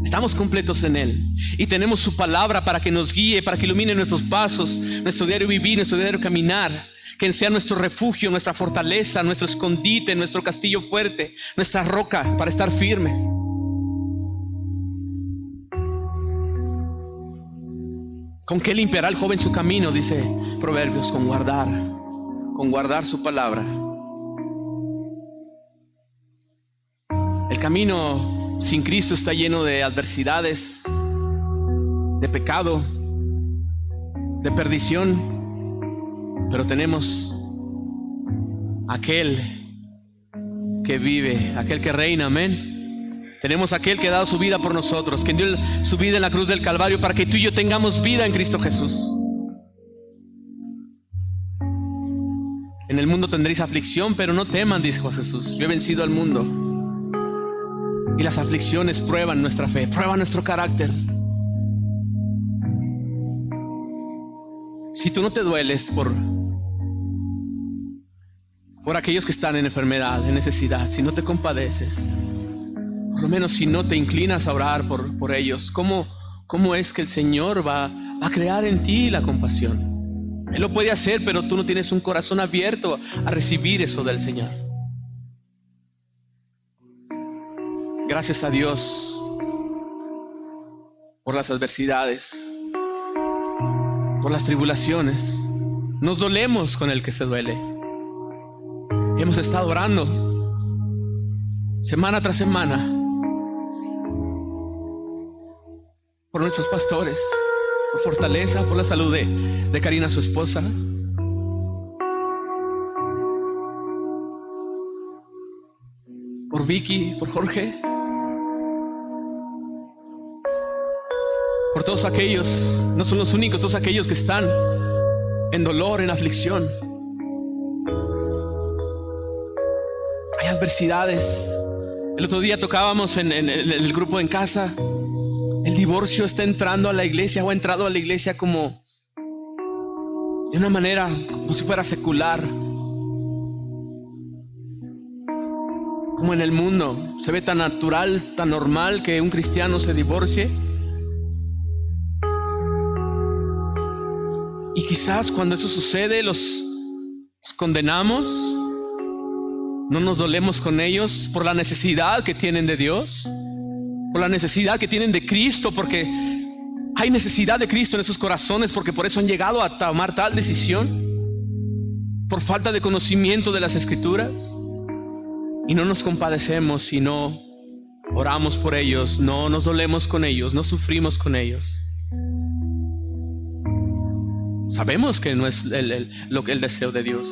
estamos completos en Él, y tenemos su palabra para que nos guíe, para que ilumine nuestros pasos, nuestro diario vivir, nuestro diario caminar, que sea nuestro refugio, nuestra fortaleza, nuestro escondite, nuestro castillo fuerte, nuestra roca para estar firmes. ¿Con qué limpiará el joven su camino? Dice Proverbios, con guardar su palabra. El camino sin Cristo está lleno de adversidades, de pecado, de perdición, pero tenemos aquel que vive, aquel que reina, amén. Tenemos aquel que ha dado su vida por nosotros, que dio su vida en la cruz del Calvario para que tú y yo tengamos vida en Cristo Jesús. En el mundo tendréis aflicción, pero no teman, dijo Jesús. Yo he vencido al mundo. Y las aflicciones prueban nuestra fe, prueban nuestro carácter. Si tú no te dueles por aquellos que están en enfermedad, en necesidad, si no te compadeces, por lo menos si no te inclinas a orar por ellos, ¿cómo es que el Señor va a crear en ti la compasión? Él lo puede hacer, pero tú no tienes un corazón abierto a recibir eso del Señor. Gracias a Dios por las adversidades, por las tribulaciones, Nos dolemos con el que se duele. Hemos estado orando semana tras semana por nuestros pastores, por fortaleza, por la salud de Karina, su esposa. Por Vicky, por Jorge. Por todos aquellos, no son los únicos, todos aquellos que están en dolor, en aflicción. Hay adversidades. El otro día tocábamos en el grupo en casa. El divorcio está entrando a la iglesia, o ha entrado a la iglesia como de una manera, como si fuera secular. Como en el mundo se ve tan natural, tan normal que un cristiano se divorcie. Y quizás cuando eso sucede los condenamos, no nos dolemos con ellos por la necesidad que tienen de Dios, por la necesidad que tienen de Cristo, porque hay necesidad de Cristo en esos corazones, porque por eso han llegado a tomar tal decisión, por falta de conocimiento de las Escrituras. Y no nos compadecemos y no oramos por ellos, no nos dolemos con ellos, no sufrimos con ellos. Sabemos que no es el deseo de Dios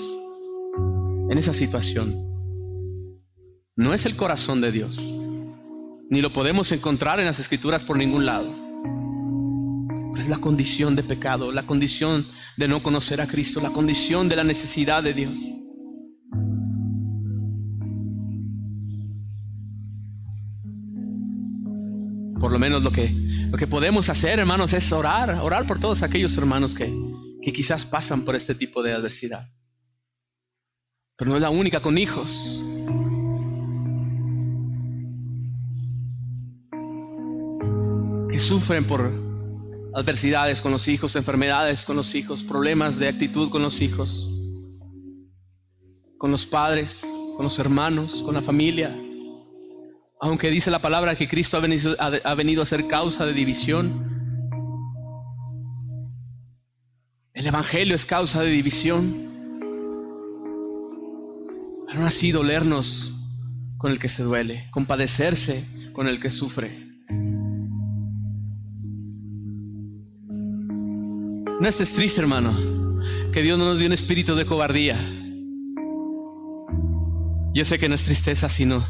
en esa situación. No es el corazón de Dios, ni lo podemos encontrar en las Escrituras por ningún lado. Pero es la condición de pecado, la condición de no conocer a Cristo, la condición de la necesidad de Dios. Por lo menos lo que podemos hacer, hermanos, es orar por todos aquellos hermanos que quizás pasan por este tipo de adversidad. Pero no es la única con hijos. Que sufren por adversidades con los hijos, enfermedades con los hijos, problemas de actitud con los hijos, con los padres, con los hermanos, con la familia. Aunque dice la palabra que Cristo ha venido a ser causa de división. El evangelio es causa de división. Pero aún así dolernos con el que se duele, compadecerse con el que sufre. No estés triste, hermano, que Dios no nos dio un espíritu de cobardía. Yo sé que no es tristeza, sino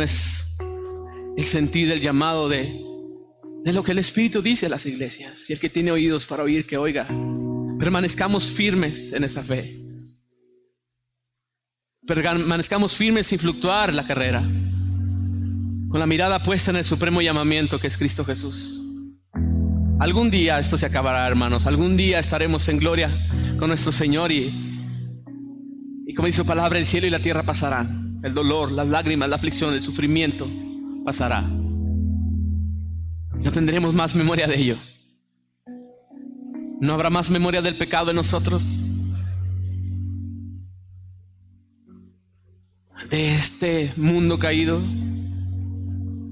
es el sentir del llamado de lo que el Espíritu dice a las iglesias. Y el que tiene oídos para oír, que oiga. Permanezcamos firmes en esa fe. Permanezcamos firmes sin fluctuar la carrera, con la mirada puesta en el supremo llamamiento que es Cristo Jesús. Algún día esto se acabará, hermanos. Algún día estaremos en gloria con nuestro Señor y como dice su palabra, el cielo y la tierra pasarán. El dolor, las lágrimas, la aflicción, el sufrimiento pasará. No tendremos más memoria de ello. No habrá más memoria del pecado en nosotros, de este mundo caído,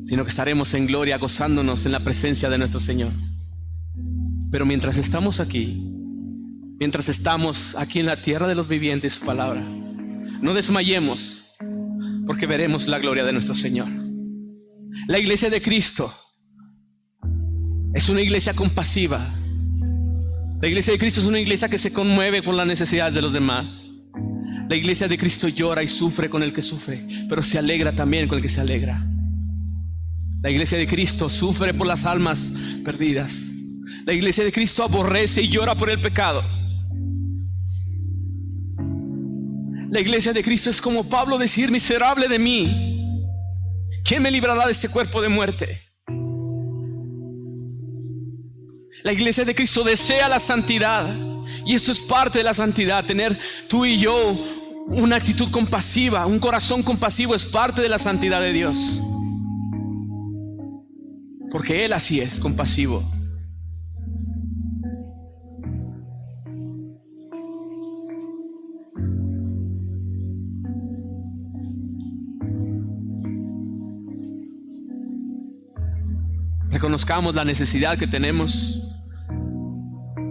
sino que estaremos en gloria gozándonos en la presencia de nuestro Señor. Pero mientras estamos aquí en la tierra de los vivientes, su palabra, no desmayemos, porque veremos la gloria de nuestro Señor. La iglesia de Cristo es una iglesia compasiva. La iglesia de Cristo es una iglesia que se conmueve por las necesidades de los demás. La iglesia de Cristo llora y sufre con el que sufre, pero se alegra también con el que se alegra. La iglesia de Cristo sufre por las almas perdidas. La iglesia de Cristo aborrece y llora por el pecado. La iglesia de Cristo es como Pablo decir: miserable de mí, ¿quién me librará de este cuerpo de muerte? La iglesia de Cristo desea la santidad, y esto es parte de la santidad. Tener tú y yo una actitud compasiva, un corazón compasivo, es parte de la santidad de Dios, porque Él así es, compasivo. Reconozcamos la necesidad que tenemos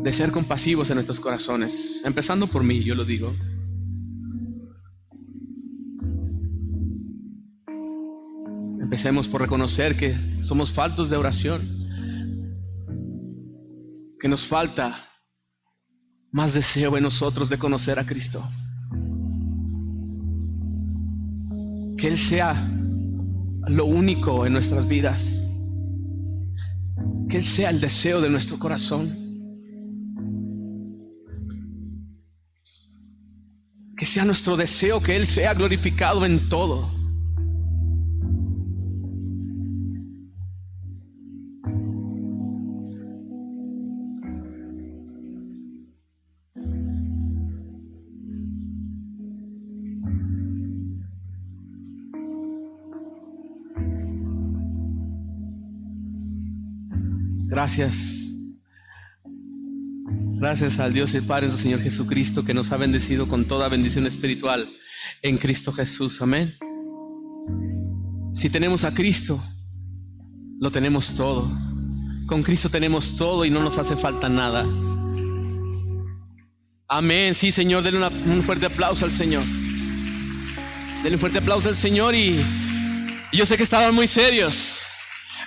de ser compasivos en nuestros corazones, empezando por mí, yo lo digo. Empecemos por reconocer que somos faltos de oración, que nos falta más deseo en nosotros de conocer a Cristo. Que Él sea lo único en nuestras vidas, que Él sea el deseo de nuestro corazón, que sea nuestro deseo que Él sea glorificado en todo. Gracias al Dios y Padre, nuestro Señor Jesucristo, que nos ha bendecido con toda bendición espiritual en Cristo Jesús. Amén. Si tenemos a Cristo, lo tenemos todo. Con Cristo tenemos todo y no nos hace falta nada. Amén. Sí, Señor, denle un fuerte aplauso al Señor. Denle un fuerte aplauso al Señor. Y yo sé que estaban muy serios.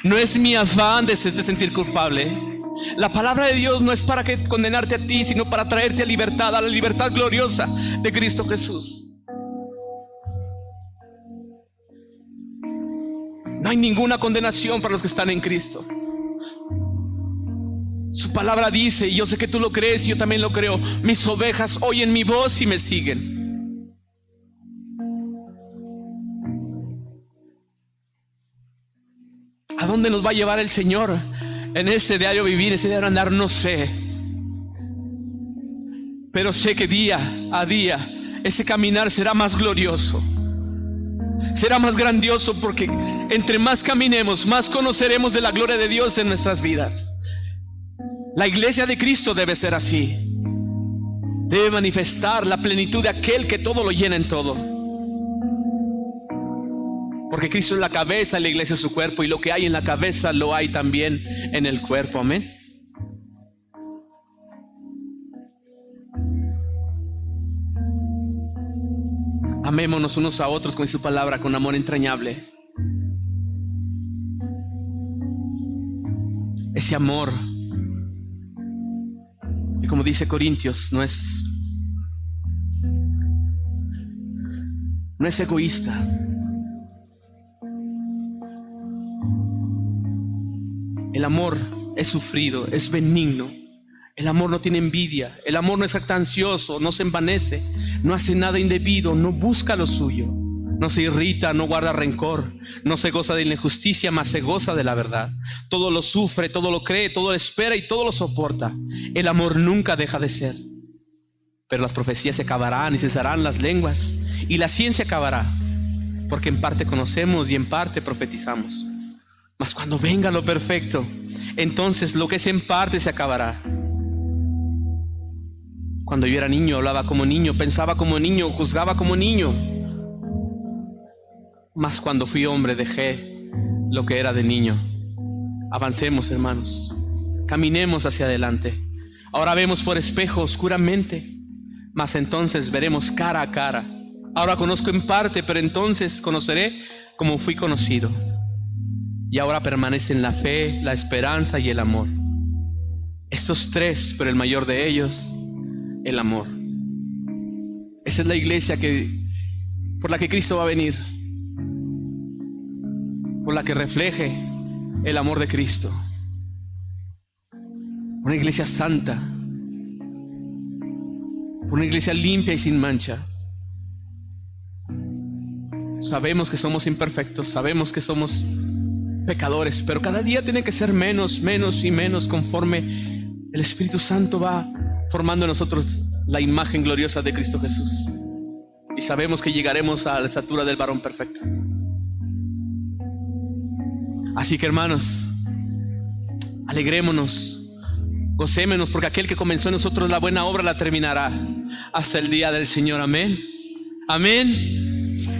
No es mi afán de sentir culpable. La palabra de Dios no es para condenarte a ti, sino para traerte a la libertad gloriosa de Cristo Jesús. No hay ninguna condenación para los que están en Cristo. Su palabra dice, y yo sé que tú lo crees y yo también lo creo: mis ovejas oyen mi voz y me siguen. ¿A dónde nos va a llevar el Señor en ese diario vivir, ese diario andar? No sé. Pero sé que día a día ese caminar será más glorioso, será más grandioso, porque entre más caminemos, más conoceremos de la gloria de Dios en nuestras vidas. La iglesia de Cristo debe ser así. Debe manifestar la plenitud de aquel que todo lo llena en todo. Porque Cristo es la cabeza y la iglesia es su cuerpo, y lo que hay en la cabeza lo hay también en el cuerpo. Amén. Amémonos unos a otros con su palabra, con amor entrañable. Ese amor, y como dice Corintios, no es egoísta. El amor es sufrido, es benigno. El amor no tiene envidia. El amor no es jactancioso, no se envanece, no hace nada indebido, no busca lo suyo, no se irrita, no guarda rencor, no se goza de la injusticia, mas se goza de la verdad. Todo lo sufre, todo lo cree, todo lo espera y todo lo soporta. El amor nunca deja de ser. Pero las profecías se acabarán y cesarán las lenguas, y la ciencia acabará, porque en parte conocemos y en parte profetizamos. Mas cuando venga lo perfecto, entonces lo que es en parte se acabará. Cuando yo era niño, hablaba como niño, pensaba como niño, juzgaba como niño. Mas cuando fui hombre, dejé lo que era de niño. Avancemos, hermanos. Caminemos hacia adelante. Ahora vemos por espejo oscuramente, mas entonces veremos cara a cara. Ahora conozco en parte, pero entonces conoceré como fui conocido. Y ahora permanecen la fe, la esperanza y el amor. Estos tres, pero el mayor de ellos, el amor. Esa es la iglesia por la que Cristo va a venir, por la que refleje el amor de Cristo. Una iglesia santa, una iglesia limpia y sin mancha. Sabemos que somos imperfectos, sabemos que somos pecadores, pero cada día tiene que ser menos y menos, conforme el Espíritu Santo va formando en nosotros la imagen gloriosa de Cristo Jesús. Y sabemos que llegaremos a la estatura del varón perfecto. Así que, hermanos, alegrémonos, gocémonos, porque aquel que comenzó en nosotros la buena obra la terminará hasta el día del Señor. Amén. Amén.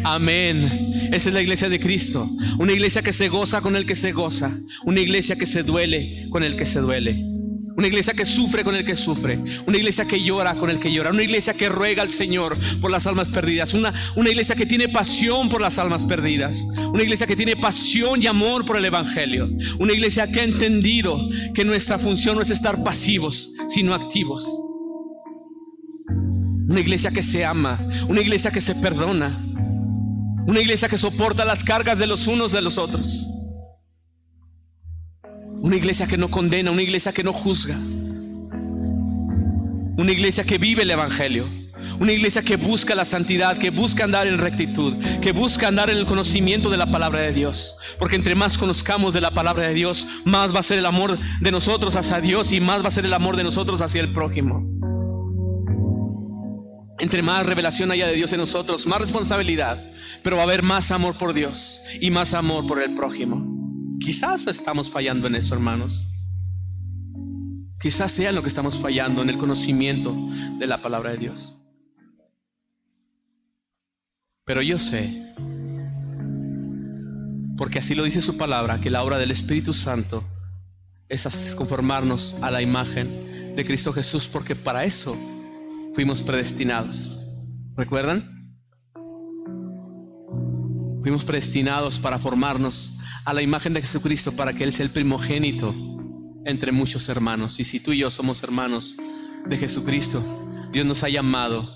Amén. Esa es la iglesia de Cristo. Una iglesia que se goza con el que se goza. Una iglesia que se duele con el que se duele. Una iglesia que sufre con el que sufre. Una iglesia que llora con el que llora. Una iglesia que ruega al Señor por las almas perdidas. Una iglesia que tiene pasión por las almas perdidas. Una iglesia que tiene pasión y amor por el Evangelio. Una iglesia que ha entendido que nuestra función no es estar pasivos, sino activos. Una iglesia que se ama. Una iglesia que se perdona. Una iglesia que soporta las cargas de los unos de los otros. Una iglesia que no condena, una iglesia que no juzga. Una iglesia que vive el Evangelio. Una iglesia que busca la santidad, que busca andar en rectitud, que busca andar en el conocimiento de la palabra de Dios. Porque entre más conozcamos de la palabra de Dios, más va a ser el amor de nosotros hacia Dios y más va a ser el amor de nosotros hacia el prójimo. Entre más revelación haya de Dios en nosotros, más responsabilidad, pero va a haber más amor por Dios y más amor por el prójimo. Quizás estamos fallando en eso, hermanos. Quizás sea lo que estamos fallando en el conocimiento de la palabra de Dios. Pero yo sé, porque así lo dice su palabra, que la obra del Espíritu Santo es conformarnos a la imagen de Cristo Jesús, porque para eso fuimos predestinados. ¿Recuerdan? Fuimos predestinados para formarnos a la imagen de Jesucristo, para que Él sea el primogénito entre muchos hermanos. Y si tú y yo somos hermanos de Jesucristo, Dios nos ha llamado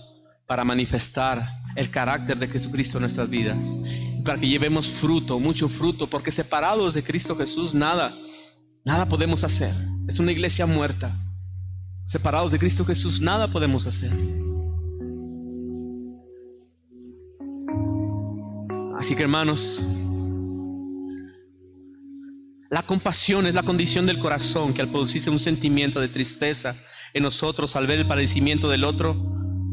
para manifestar el carácter de Jesucristo en nuestras vidas, para que llevemos fruto, mucho fruto, porque separados de Cristo Jesús nada podemos hacer. Es una iglesia muerta. Separados de Cristo Jesús nada podemos hacer. Así que, hermanos, la compasión es la condición del corazón que, al producirse un sentimiento de tristeza en nosotros al ver el padecimiento del otro,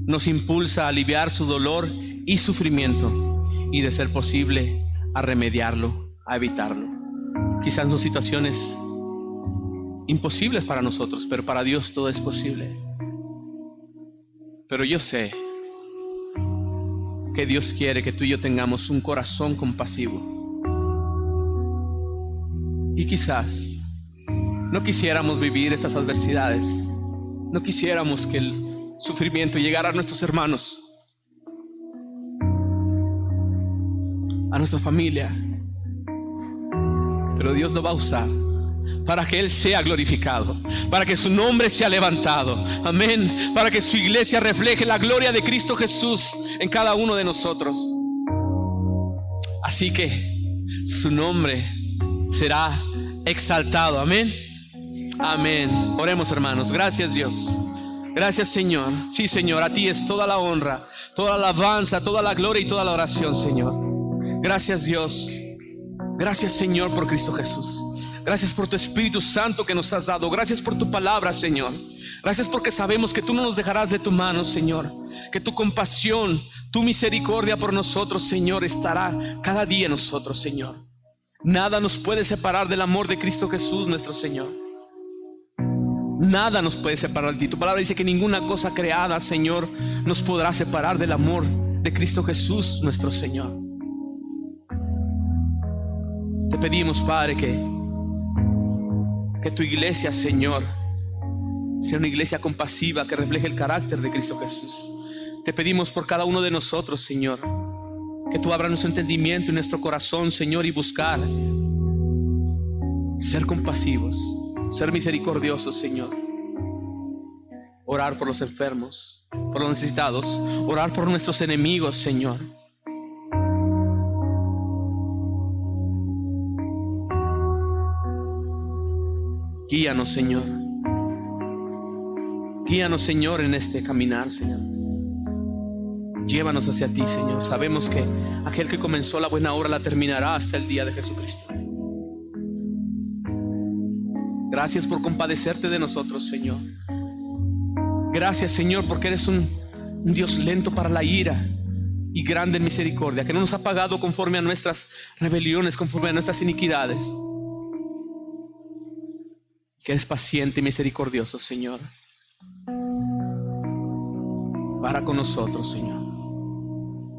nos impulsa a aliviar su dolor y sufrimiento y, de ser posible, a remediarlo, a evitarlo. Quizás son situaciones imposibles para nosotros, pero para Dios todo es posible. Pero yo sé que Dios quiere que tú y yo tengamos un corazón compasivo. Y quizás no quisiéramos vivir estas adversidades. No quisiéramos que el sufrimiento llegara a nuestros hermanos, a nuestra familia. Pero Dios lo va a usar para que Él sea glorificado, para que su nombre sea levantado. Amén. Para que su iglesia refleje la gloria de Cristo Jesús en cada uno de nosotros. Así que su nombre será exaltado. Amén. Amén. Oremos, hermanos. Gracias, Dios. Gracias, Señor. Sí, Señor, a ti es toda la honra, toda la alabanza, toda la gloria y toda la oración, Señor. Gracias, Dios. Gracias, Señor, por Cristo Jesús. Gracias por tu Espíritu Santo que nos has dado. Gracias por tu palabra, Señor. Gracias porque sabemos que tú no nos dejarás de tu mano, Señor. Que tu compasión, tu misericordia por nosotros, Señor, estará cada día en nosotros, Señor. Nada nos puede separar del amor de Cristo Jesús, nuestro Señor. Nada nos puede separar de ti. Tu palabra dice que ninguna cosa creada, Señor, nos podrá separar del amor de Cristo Jesús, nuestro Señor. Te pedimos, Padre, que tu iglesia, Señor, sea una iglesia compasiva que refleje el carácter de Cristo Jesús. Te pedimos por cada uno de nosotros, Señor, que tú abras nuestro entendimiento y nuestro corazón, Señor, y buscar ser compasivos, ser misericordiosos, Señor. Orar por los enfermos, por los necesitados, orar por nuestros enemigos, Señor. Guíanos, Señor. Guíanos, Señor, en este caminar, Señor. Llévanos hacia ti, Señor. Sabemos que aquel que comenzó la buena obra la terminará hasta el día de Jesucristo. Gracias por compadecerte de nosotros, Señor. Gracias, Señor, porque eres un Dios lento para la ira y grande en misericordia, que no nos ha pagado conforme a nuestras rebeliones, conforme a nuestras iniquidades. Que eres paciente y misericordioso, Señor, para con nosotros, Señor.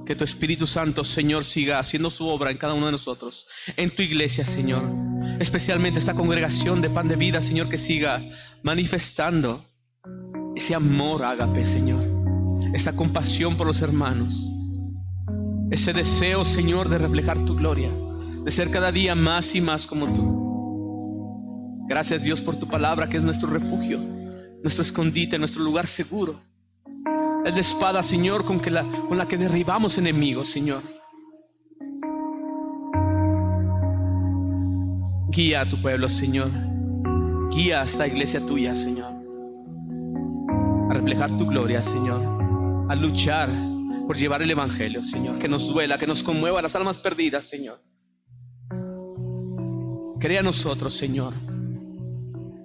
Que tu Espíritu Santo, Señor, siga haciendo su obra en cada uno de nosotros, en tu iglesia, Señor. especialmente esta congregación de Pan de Vida, Señor, que siga manifestando ese amor ágape, Señor, esa compasión por los hermanos, ese deseo, Señor, de reflejar tu gloria, de ser cada día más y más como tú. Gracias, Dios, por tu palabra, que es nuestro refugio, nuestro escondite, nuestro lugar seguro. Es la espada, Señor, con la que derribamos enemigos, Señor. Guía a tu pueblo, Señor. Guía a esta iglesia tuya, Señor, a reflejar tu gloria, Señor, a luchar por llevar el evangelio, Señor, que nos duela, que nos conmueva las almas perdidas, Señor. Crea a nosotros, Señor,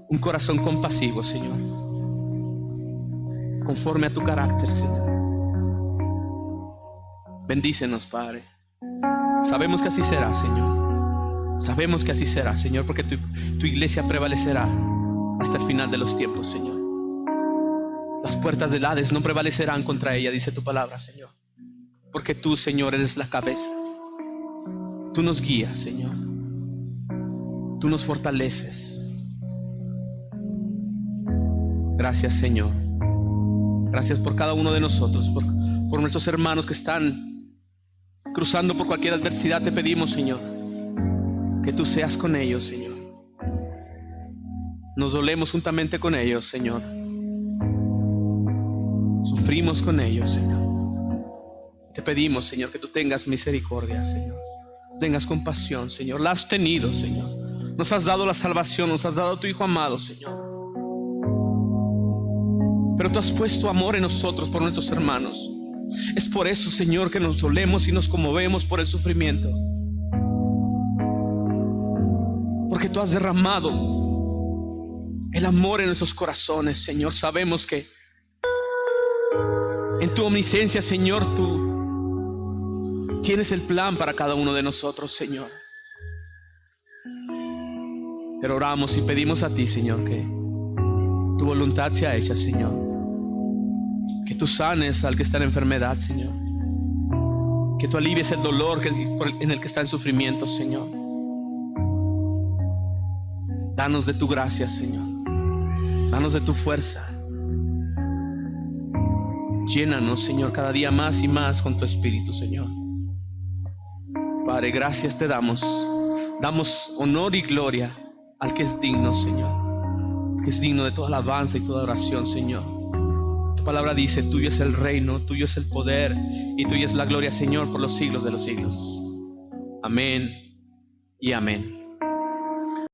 un corazón compasivo, Señor, conforme a tu carácter, Señor. Bendícenos, Padre. Sabemos que así será, Señor. Sabemos que así será, Señor, porque tu iglesia prevalecerá hasta el final de los tiempos, Señor. Las puertas del Hades no prevalecerán contra ella, dice tu palabra, Señor, porque tú, Señor, eres la cabeza. Tú nos guías, Señor. Tú nos fortaleces. Gracias, Señor. Gracias por cada uno de nosotros, por nuestros hermanos que están cruzando por cualquier adversidad. Te pedimos, Señor, que tú seas con ellos, Señor. Nos dolemos juntamente con ellos, Señor. Sufrimos con ellos, Señor. Te pedimos, Señor, que tú tengas misericordia, Señor. Tengas compasión, Señor. La has tenido, Señor. Nos has dado la salvación, nos has dado a tu Hijo amado, Señor. Pero tú has puesto amor en nosotros por nuestros hermanos. Es por eso, Señor, que nos dolemos y nos conmovemos por el sufrimiento. Porque tú has derramado el amor en nuestros corazones, Señor. Sabemos que en tu omnisciencia, Señor, tú tienes el plan para cada uno de nosotros, Señor. Pero oramos y pedimos a ti, Señor, que tu voluntad sea hecha, Señor. Que tú sanes al que está en enfermedad, Señor. Que tú alivies el dolor en el que está en sufrimiento, Señor. Danos de tu gracia, Señor. Danos de tu fuerza. Llénanos, Señor, cada día más y más con tu Espíritu, Señor. Padre, gracias te damos. Damos honor y gloria al que es digno, Señor. Que es digno de toda alabanza y toda oración, Señor. Tu palabra dice: tuyo es el reino, tuyo es el poder y tuya es la gloria, Señor, por los siglos de los siglos. Amén y amén.